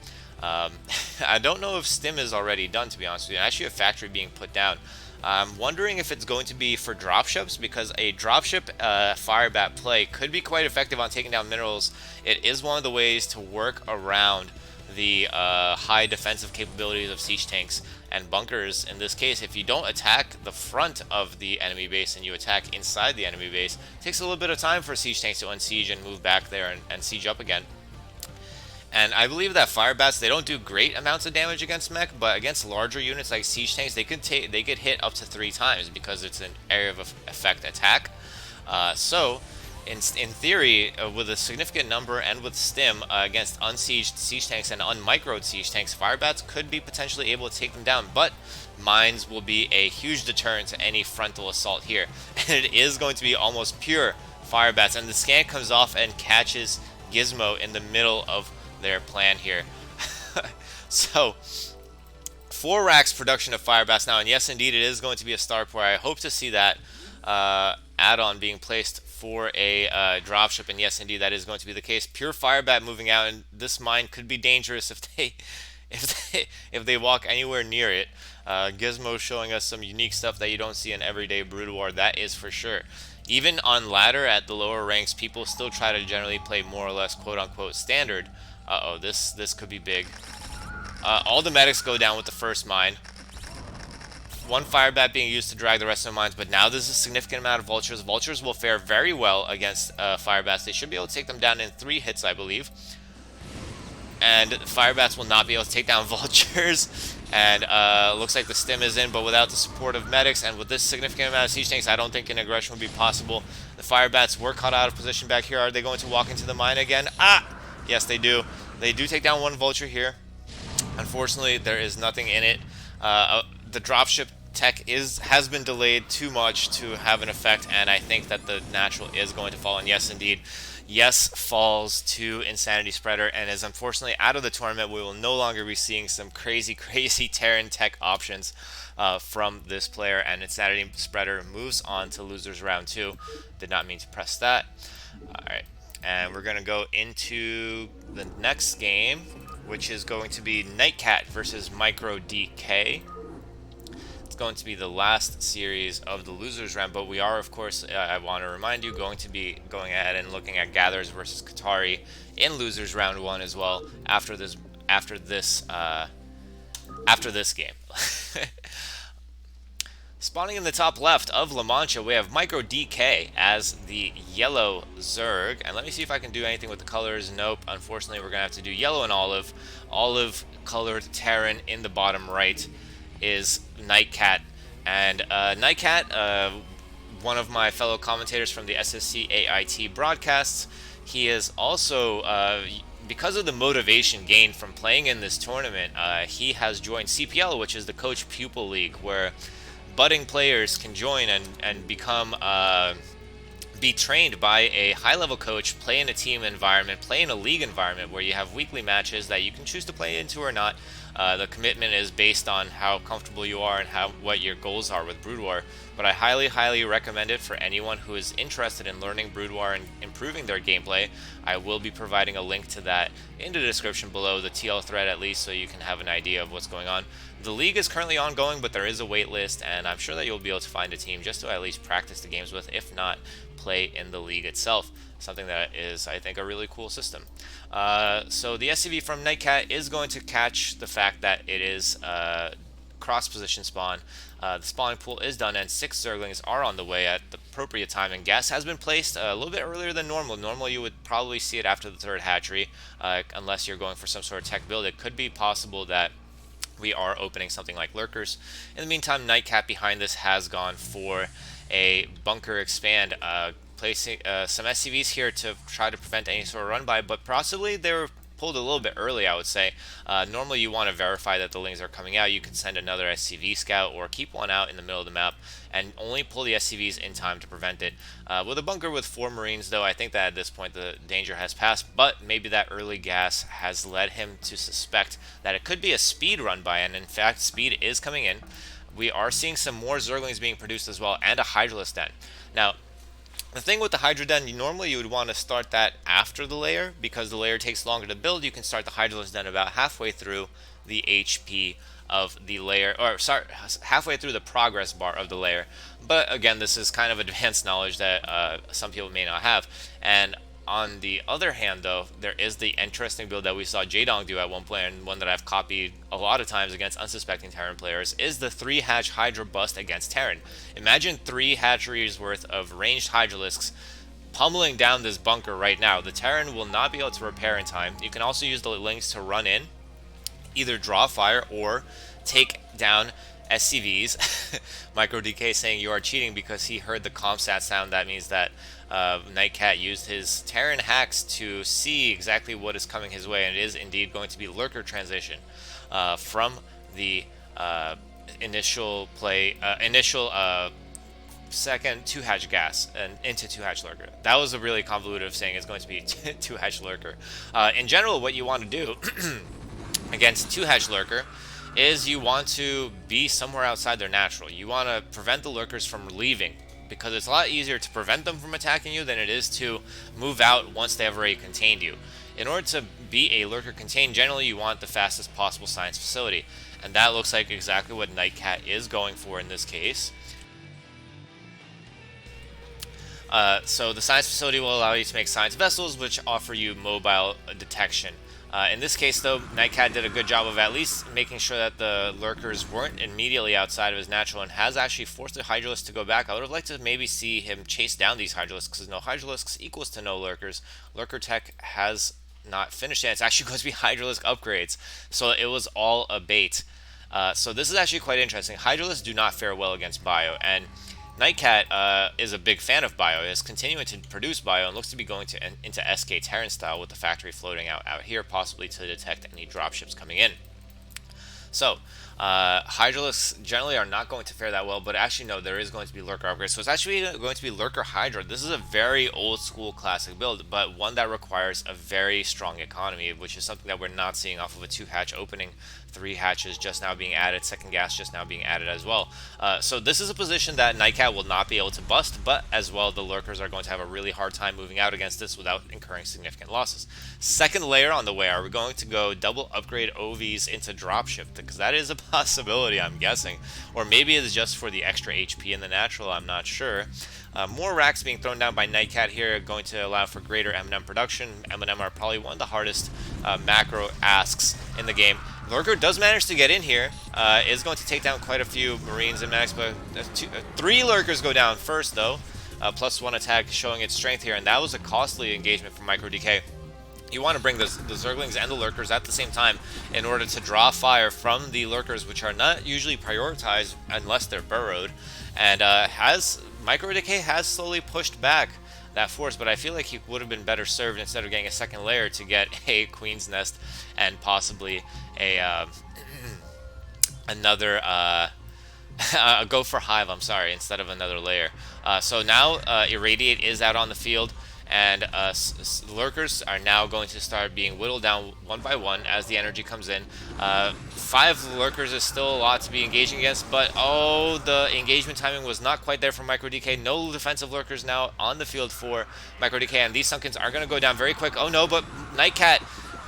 I don't know if stim is already done, to be honest with you. Actually, a factory being put down. I'm wondering if it's going to be for dropships, because a dropship firebat play could be quite effective on taking down minerals. It is one of the ways to work around the high defensive capabilities of siege tanks and bunkers. In this case, if you don't attack the front of the enemy base and you attack inside the enemy base, it takes a little bit of time for siege tanks to unsiege and move back there and siege up again. And I believe that firebats, they don't do great amounts of damage against mech, but against larger units like siege tanks, they could hit up to 3 times because it's an area of effect attack. So in theory, with a significant number and with stim against unsieged siege tanks and unmicroed siege tanks, firebats could be potentially able to take them down. But mines will be a huge deterrent to any frontal assault here, and it is going to be almost pure firebats. And the scan comes off and catches Gizmo in the middle of their plan here. So 4 racks production of Fire Bats now, and yes, indeed, it is going to be a star pour. I hope to see that add-on being placed for a dropship, and yes, indeed, that is going to be the case. Pure Fire Bat moving out, and this mine could be dangerous if they walk anywhere near it. Gizmo showing us some unique stuff that you don't see in everyday Brood War, that is for sure. Even on ladder at the lower ranks, people still try to generally play more or less quote-unquote standard. Uh-oh, this could be big. All the medics go down with the first mine. One Fire Bat being used to drag the rest of the mines, but now there's a significant amount of Vultures. Vultures will fare very well against Fire Bats. They should be able to take them down in 3 hits, I believe. And Fire Bats will not be able to take down Vultures. And looks like the stim is in, but without the support of medics and with this significant amount of siege tanks, I don't think an aggression would be possible. The Fire Bats were caught out of position back here. Are they going to walk into the mine again? Ah! Yes, they do. They do take down one Vulture here. Unfortunately, there is nothing in it. The dropship tech has been delayed too much to have an effect, and I think that the natural is going to fall. And yes, indeed, yes falls to Insanity Spreader, and is unfortunately out of the tournament. We will no longer be seeing some crazy Terran tech options from this player, and Insanity Spreader moves on to losers round 2. Did not mean to press that. Alright, and we're going to go into the next game, which is going to be Nightcat versus Micro DK. It's going to be the last series of the losers round, but we are, of course, I want to remind you, going to be going ahead and looking at Gatherers versus Qatari in losers round 1 as well after this game. Spawning in the top left of La Mancha, we have Micro DK as the yellow Zerg. And let me see if I can do anything with the colors. Nope, unfortunately, we're going to have to do yellow and olive. Olive-colored Terran in the bottom right is Nightcat. And Nightcat, one of my fellow commentators from the SSCAIT broadcasts, he is also, because of the motivation gained from playing in this tournament, he has joined CPL, which is the Coach Pupil League, where budding players can join and become be trained by a high-level coach, play in a team environment, play in a league environment where you have weekly matches that you can choose to play into or not. The commitment is based on how comfortable you are and what your goals are with Brood War. But I highly recommend it for anyone who is interested in learning Brood War and improving their gameplay. I will be providing a link to that in the description below, the TL thread at least, so you can have an idea of what's going on. The league is currently ongoing, but there is a wait list, and I'm sure that you'll be able to find a team just to at least practice the games with, if not play in the league itself. Something that is, I think, a really cool system. So the SCV from Nightcat is going to catch the fact that it is cross-position spawn. The spawning pool is done, and 6 Zerglings are on the way at the appropriate time, and gas has been placed a little bit earlier than normal. Normally you would probably see it after the 3rd hatchery, unless you're going for some sort of tech build. It could be possible that we are opening something like lurkers. In the meantime, Nightcat behind this has gone for a bunker expand, placing some SCVs here to try to prevent any sort of run by, but possibly they were pulled a little bit early, I would say. Normally you want to verify that the lings are coming out. You can send another SCV scout or keep one out in the middle of the map and only pull the SCVs in time to prevent it. With a bunker with 4 Marines, though, I think that at this point the danger has passed, but maybe that early gas has led him to suspect that it could be a speed run by, and in fact speed is coming in. We are seeing some more Zerglings being produced as well, and a Hydralisk Den. Now, the thing with the Hydra Den, normally you would want to start that after the layer, because the layer takes longer to build. You can start the Hydralisk Den about halfway through the HP of the layer, or sorry, halfway through the progress bar of the layer. But again, this is kind of advanced knowledge that some people may not have. And on the other hand, though, there is the interesting build that we saw Jaedong do at one point, and one that I've copied a lot of times against unsuspecting Terran players, is the 3-hatch Hydra bust against Terran. Imagine 3 hatcheries worth of ranged Hydralisks pummeling down this bunker right now. The Terran will not be able to repair in time. You can also use the links to run in, either draw fire or take down SCVs. Micro DK saying you are cheating because he heard the comsat sound. That means that Nightcat used his Terran hacks to see exactly what is coming his way, and it is indeed going to be lurker transition from the initial second 2-hatch gas and into 2-hatch lurker. That was a really convoluted of saying it's going to be 2-hatch lurker. In general, what you want to do against 2-hatch lurker is you want to be somewhere outside their natural. You want to prevent the lurkers from leaving, because it's a lot easier to prevent them from attacking you than it is to move out once they have already contained you. In order to be a lurker contained, generally you want the fastest possible science facility, and that looks like exactly what Nightcat is going for in this case. So the science facility will allow you to make science vessels, which offer you mobile detection. In this case, though, Nightcat did a good job of at least making sure that the lurkers weren't immediately outside of his natural, and has actually forced the Hydralisks to go back. I would have liked to maybe see him chase down these Hydralisks, because no Hydralisks equals to no lurkers. Lurker tech has not finished yet. It's actually going to be Hydralisk upgrades, so it was all a bait. So this is actually quite interesting. Hydralisks do not fare well against Bio, and Nightcat is a big fan of Bio. It's continuing to produce Bio and looks to be going into SK Terran style, with the factory floating out here, possibly to detect any dropships coming in. So, Hydralisks generally are not going to fare that well, but actually no, there is going to be Lurker upgrades. So it's actually going to be Lurker Hydra. This is a very old school classic build, but one that requires a very strong economy, which is something that we're not seeing off of a 2-hatch opening. 3 hatches just now being added, second gas just now being added as well. So this is a position that Nightcat will not be able to bust, but as well the lurkers are going to have a really hard time moving out against this without incurring significant losses. Second layer on the way, are we going to go double upgrade OVs into dropship? Because that is a possibility, I'm guessing. Or maybe it's just for the extra HP in the natural, I'm not sure. More racks being thrown down by Nightcat here, going to allow for greater M&M production. M&M are probably one of the hardest macro asks in the game. Lurker does manage to get in here, is going to take down quite a few Marines and Medics, but 3 Lurkers go down first though. +1 attack showing its strength here, and that was a costly engagement for MicroDK. You want to bring the Zerglings and the Lurkers at the same time in order to draw fire from the Lurkers, which are not usually prioritized unless they're burrowed. And MicroDK has slowly pushed back that force, but I feel like he would have been better served, instead of getting a second layer, to get a Queen's Nest and possibly a another a Gopher Hive, I'm sorry, instead of another layer. So now Irradiate is out on the field, and lurkers are now going to start being whittled down one by one as the energy comes in. 5 lurkers is still a lot to be engaging against, but oh, the engagement timing was not quite there for MicroDK. No defensive lurkers now on the field for MicroDK, and these Sunkens are going to go down very quick. Oh no, but Nightcat,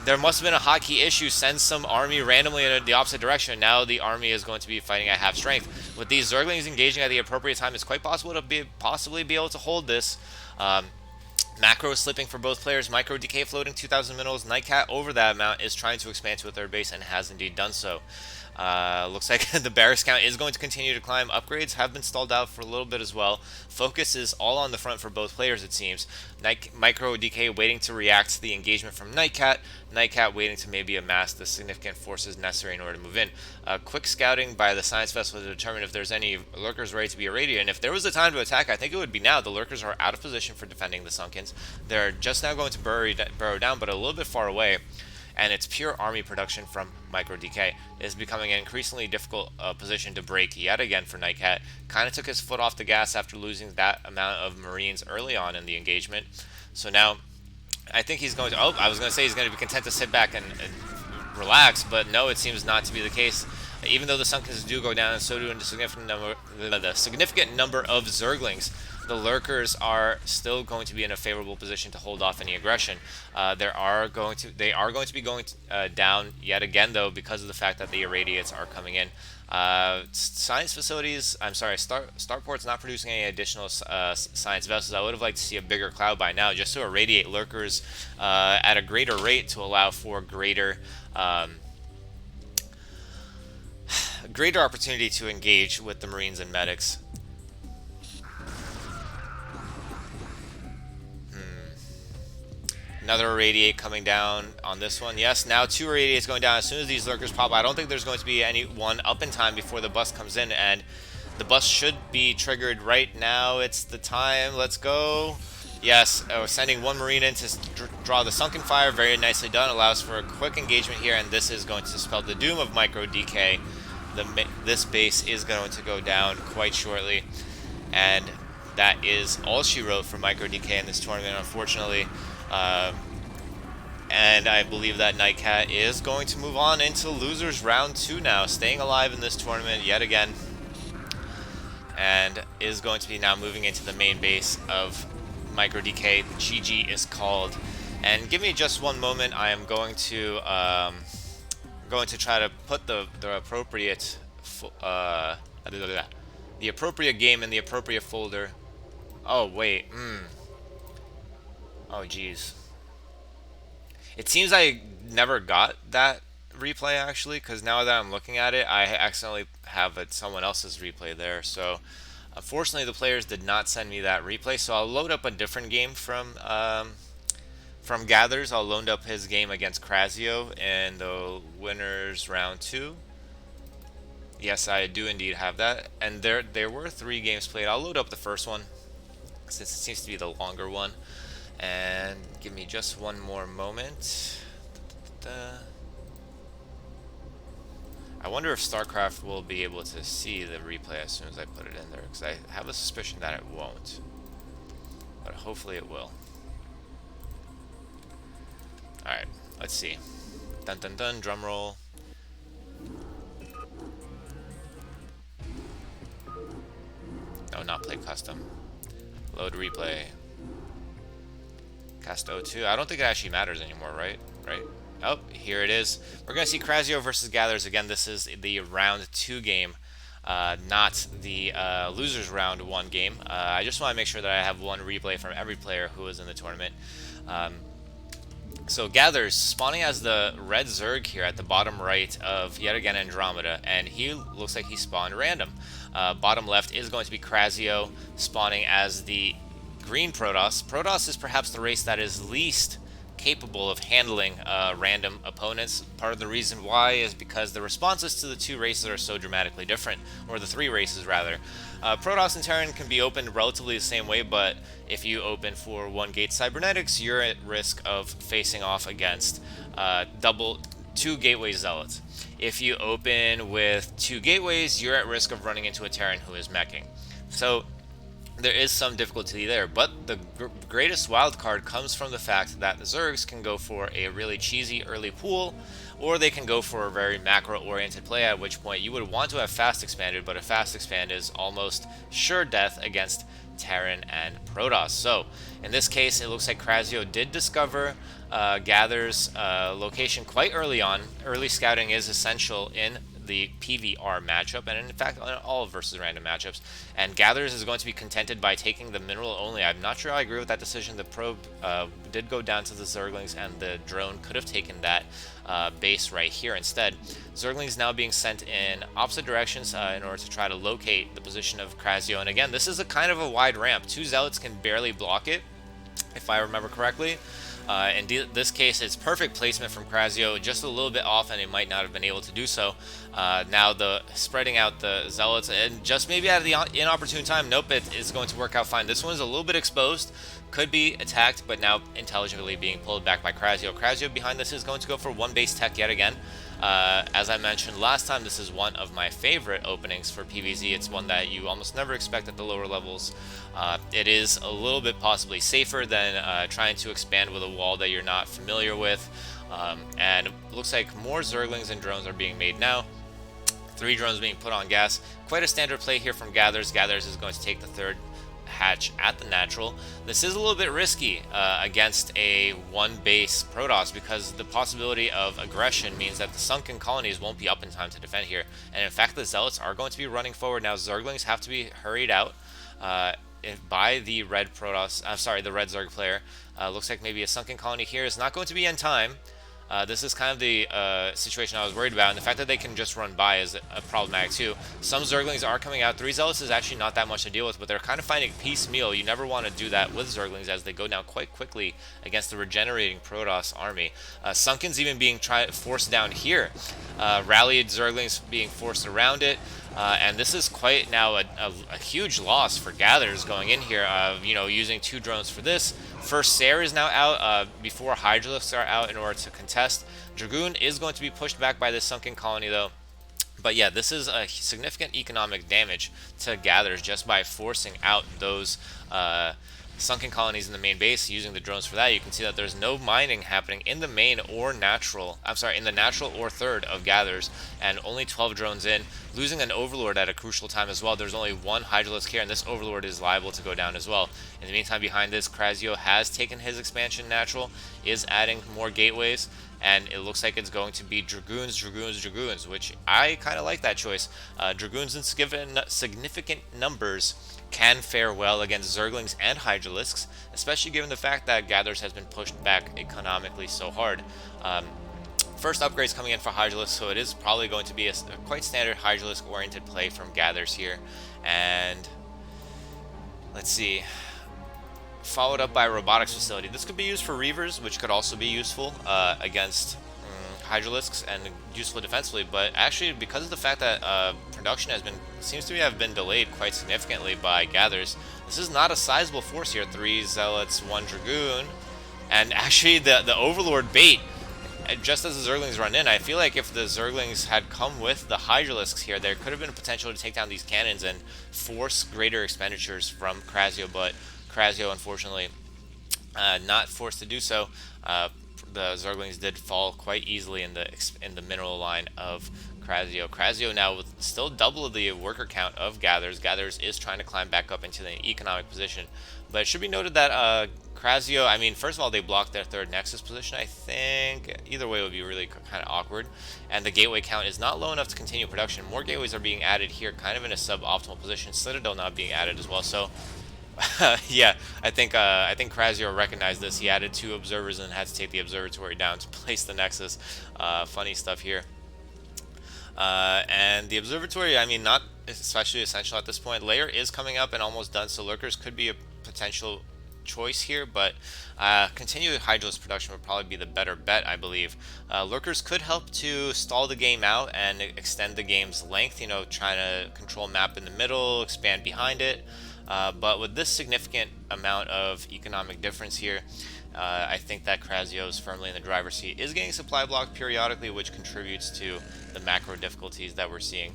there must have been a hotkey issue, sends some army randomly in the opposite direction. Now the army is going to be fighting at half strength. With these Zerglings engaging at the appropriate time, it's quite possible to possibly be able to hold this. Macro is slipping for both players. MicroDK floating 2,000 minerals. Nightcat over that amount is trying to expand to a third base and has indeed done so. Looks like the barracks count is going to continue to climb. Upgrades have been stalled out for a little bit as well. Focus is all on the front for both players, it seems. MicroDK waiting to react to the engagement from Nightcat. Nightcat waiting to maybe amass the significant forces necessary in order to move in. Quick scouting by the Science Vessel to determine if there's any lurkers ready to be irradiated. And if there was a time to attack, I think it would be now. The lurkers are out of position for defending the Sunkens. They're just now going to burrow down, but a little bit far away. And it's pure army production from MicroDK. It is becoming an increasingly difficult position to break yet again for Nightcat. Kind of took his foot off the gas after losing that amount of Marines early on in the engagement. So now, I think he's going to... Oh, I was going to say he's going to be content to sit back and relax, but no, it seems not to be the case. Even though the Sunkens do go down, and so do the significant number of Zerglings, the lurkers are still going to be in a favorable position to hold off any aggression. They are going to be going down yet again, though, because of the fact that the irradiates are coming in. Science facilities, I'm sorry, Starport's not producing any additional science vessels. I would have liked to see a bigger cloud by now, just to irradiate lurkers at a greater rate to allow for greater opportunity to engage with the Marines and Medics. Another irradiate coming down on this one. Yes, now 2 irradiates going down as soon as these lurkers pop. I don't think there's going to be any one up in time before the bus comes in, and the bus should be triggered right now. It's the time. Let's go. Yes, we're sending 1 Marine in to draw the Sunken Fire. Very nicely done. Allows for a quick engagement here, and this is going to spell the doom of MicroDK. This base is going to go down quite shortly, and that is all she wrote for MicroDK in this tournament, unfortunately. And I believe that Nightcat is going to move on into losers round 2 now, staying alive in this tournament yet again, and is going to be now moving into the main base of Micro DK. The GG is called. And give me just one moment. I am going to try to put the appropriate the appropriate game in the appropriate folder. Oh wait, oh geez. It seems I never got that replay actually, because now that I'm looking at it, I accidentally have someone else's replay there. So unfortunately, the players did not send me that replay. So I'll load up a different game from Gathers. I'll load up his game against Crazio in the winners round 2. Yes, I do indeed have that. And there were 3 games played. I'll load up the first one since it seems to be the longer one. And give me just one more moment. I wonder if StarCraft will be able to see the replay as soon as I put it in there, because I have a suspicion that it won't. But hopefully it will. Alright, let's see. Dun dun dun, drum roll. No, not play custom. Load replay. Cast O2. I don't think it actually matters anymore, right? Right? Oh, here it is. We're going to see Crazio versus Gathers. Again, this is the round 2 game, not the losers round 1 game. I just want to make sure that I have one replay from every player who is in the tournament. So Gathers spawning as the red Zerg here at the bottom right of yet again Andromeda, and he looks like he spawned random. Bottom left is going to be Crazio spawning as the green Protoss. Protoss is perhaps the race that is least capable of handling random opponents. Part of the reason why is because the responses to the 2 races are so dramatically different, or the 3 races rather. Protoss and Terran can be opened relatively the same way, but if you open for 1 gate cybernetics, you're at risk of facing off against 2 gateway zealots. If you open with 2 gateways, you're at risk of running into a Terran who is meching. So there is some difficulty there, but the greatest wild card comes from the fact that the Zergs can go for a really cheesy early pool, or they can go for a very macro-oriented play, at which point you would want to have fast expanded, but a fast expand is almost sure death against Terran and Protoss. So in this case, it looks like Crazio did discover Gather's location quite early on. Early scouting is essential in the PVR matchup, and in fact on all versus random matchups, and Gathers is going to be contented by taking the mineral only. I'm not sure I agree with that decision. The probe did go down to the Zerglings, and the drone could have taken that base right here instead. Zerglings now being sent in opposite directions in order to try to locate the position of Crazio, and again, this is a kind of a wide ramp. 2 zealots can barely block it, if I remember correctly. In this case, it's perfect placement from Crazio, just a little bit off, and it might not have been able to do so. Now the spreading out the zealots, and just maybe at the inopportune time, nope, it is going to work out fine. This one's a little bit exposed, could be attacked, but now intelligently being pulled back by Crazio. Crazio behind this is going to go for 1 base tech yet again. As I mentioned last time, this is one of my favorite openings for PvZ. It's one that you almost never expect at the lower levels. It is a little bit possibly safer than trying to expand with a wall that you're not familiar with. And it looks like more Zerglings and drones are being made now. 3 drones being put on gas. Quite a standard play here from Gathers. Gathers is going to take the 3rd hatch at the natural. This is a little bit risky against a 1 base Protoss, because the possibility of aggression means that the sunken colonies won't be up in time to defend here, and in fact the zealots are going to be running forward now. Zerglings have to be hurried out by the red Protoss, the red Zerg player. Looks like maybe a sunken colony here is not going to be in time. This is kind of the situation I was worried about, and the fact that they can just run by is problematic too. Some Zerglings are coming out. 3 Zealots is actually not that much to deal with, but they're kind of finding piecemeal. You never want to do that with Zerglings, as they go down quite quickly against the regenerating Protoss army. Sunken's even being forced down here. Rallied Zerglings being forced around it. And this is quite now a huge loss for Gathers going in here, using 2 drones for this. First Sair is now out before Hydralisks are out in order to contest. Dragoon is going to be pushed back by this sunken colony though. But yeah, this is a significant economic damage to Gathers just by forcing out those sunken colonies in the main base, using the drones for that. You can see that there's no mining happening in the main or natural, in the natural or third of gathers, and only 12 drones in, losing an overlord at a crucial time as well. There's only one hydralisk here, and this overlord is liable to go down as well. In the meantime, behind this, Krazio has taken his expansion natural, is adding more gateways, and it looks like it's going to be Dragoons, which I kind of like that choice. Dragoons in significant numbers can fare well against Zerglings and Hydralisks, especially given the fact that Gathers has been pushed back economically so hard. First upgrades coming in for Hydralisk, so it is probably going to be a quite standard Hydralisk oriented play from Gathers here. And let's see, followed up by a robotics facility. This could be used for Reavers, which could also be useful against Hydralisks and useful defensively, but actually because of the fact that production seems to have been delayed quite significantly by Gathers, this is not a sizable force here. 3 Zealots, 1 Dragoon, and actually the Overlord bait, just as the Zerglings run in. I feel like if the Zerglings had come with the Hydralisks here, there could have been a potential to take down these cannons and force greater expenditures from Krazio, but Krazio, unfortunately, not forced to do so. The Zerglings did fall quite easily in the mineral line of Krazio. Krazio now with still double the worker count of Gathers. Gathers is trying to climb back up into the economic position, but it should be noted that Krazio, I mean, first of all, they blocked their third Nexus position. I think either way would be really kind of awkward, and the gateway count is not low enough to continue production. More gateways are being added here, kind of in a suboptimal position. Citadel not being added as well, so yeah, I think Krazio recognized this. He added 2 observers and had to take the observatory down to place the Nexus. Funny stuff here. And the observatory, I mean, not especially essential at this point. Layer is coming up and almost done, so lurkers could be a potential choice here, but continued Hydralisk production would probably be the better bet, I believe. Lurkers could help to stall the game out and extend the game's length, you know, trying to control map in the middle, expand behind it. But with this significant amount of economic difference here, I think that Krazio is firmly in the driver's seat. Is getting supply blocked periodically, which contributes to the macro difficulties that we're seeing.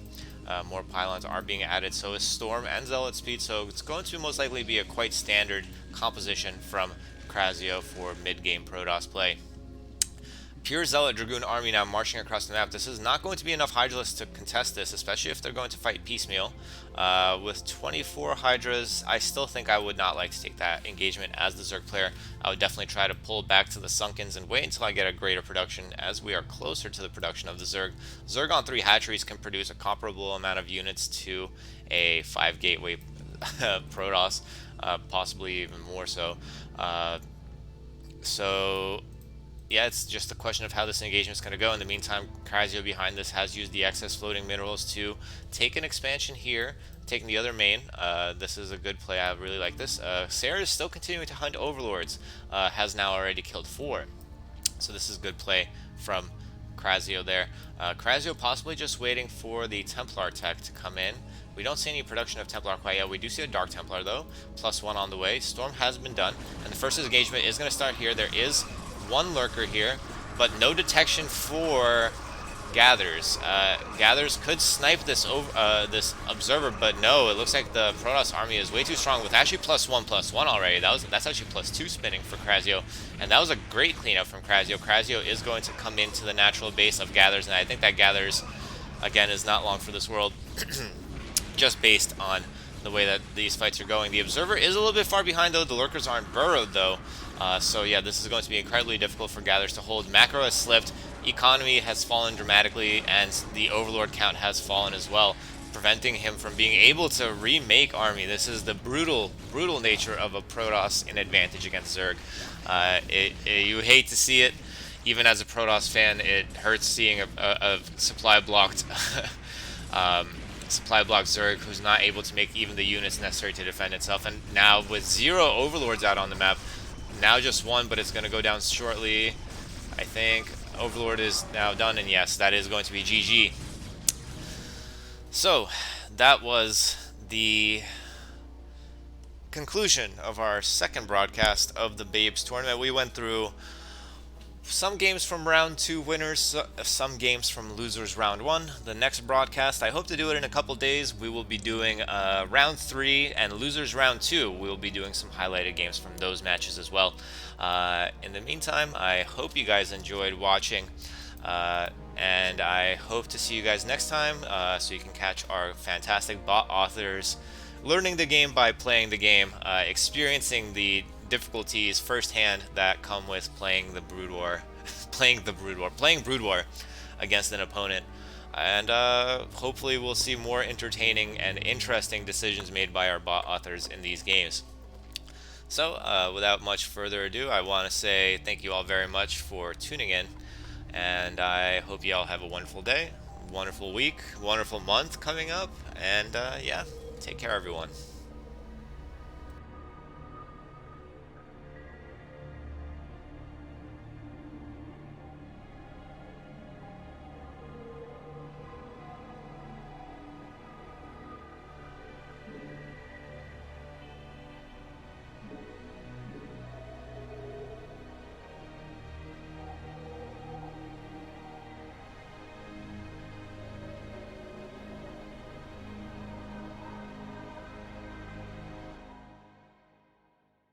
More pylons are being added, so is Storm and Zealot speed, so it's going to most likely be a quite standard composition from Krazio for mid-game Protoss play. Pure Zealot Dragoon army now marching across the map. This is not going to be enough Hydralisks to contest this, especially if they're going to fight piecemeal. With 24 Hydras, I still think I would not like to take that engagement as the Zerg player. I would definitely try to pull back to the Sunkens and wait until I get a greater production, as we are closer to the production of the Zerg. Zerg on 3 hatcheries can produce a comparable amount of units to a 5 gateway Protoss, possibly even more so. Yeah, it's just a question of how this engagement is going to go. In the meantime, Krazio behind this has used the excess floating minerals to take an expansion here, taking the other main. This is a good play. I really like this. Sarah is still continuing to hunt overlords, has now already killed 4. So this is good play from Krazio there. Krazio possibly just waiting for the Templar tech to come in. We don't see any production of Templar quite yet. We do see a Dark Templar though, +1 on the way. Storm has been done, and the first engagement is going to start here. There is 1 lurker here, but no detection for Gathers. Gathers could snipe this observer, but no, it looks like the Protoss army is way too strong with actually +1/+1 already. That's actually +2 spinning for Krazio, and that was a great cleanup from Krazio. Krazio is going to come into the natural base of Gathers, and I think that Gathers, again, is not long for this world, just based on the way that these fights are going. The observer is a little bit far behind though. The lurkers aren't burrowed though. So yeah, this is going to be incredibly difficult for Gathers to hold. Macro has slipped, economy has fallen dramatically, and the overlord count has fallen as well, preventing him from being able to remake army. This is the brutal nature of a Protoss in advantage against Zerg. You hate to see it. Even as a Protoss fan, it hurts seeing a supply blocked Zerg who's not able to make even the units necessary to defend itself. And now with 0 overlords out on the map, now just 1, but it's going to go down shortly. I think Overlord is now done, and yes, that is going to be GG. So that was the conclusion of our second broadcast of the Babes tournament. We went through some games from round 2 winners, some games from losers round 1. The next broadcast, I hope to do it in a couple days. We will be doing round 3 and losers round 2. We will be doing some highlighted games from those matches as well. In the meantime, I hope you guys enjoyed watching. And I hope to see you guys next time, so you can catch our fantastic bot authors learning the game by playing the game, experiencing the difficulties firsthand that come with playing the Brood War, playing Brood War against an opponent. And hopefully we'll see more entertaining and interesting decisions made by our bot authors in these games. So without much further ado, I want to say thank you all very much for tuning in, and I hope you all have a wonderful day, wonderful week, wonderful month coming up, and yeah, take care everyone.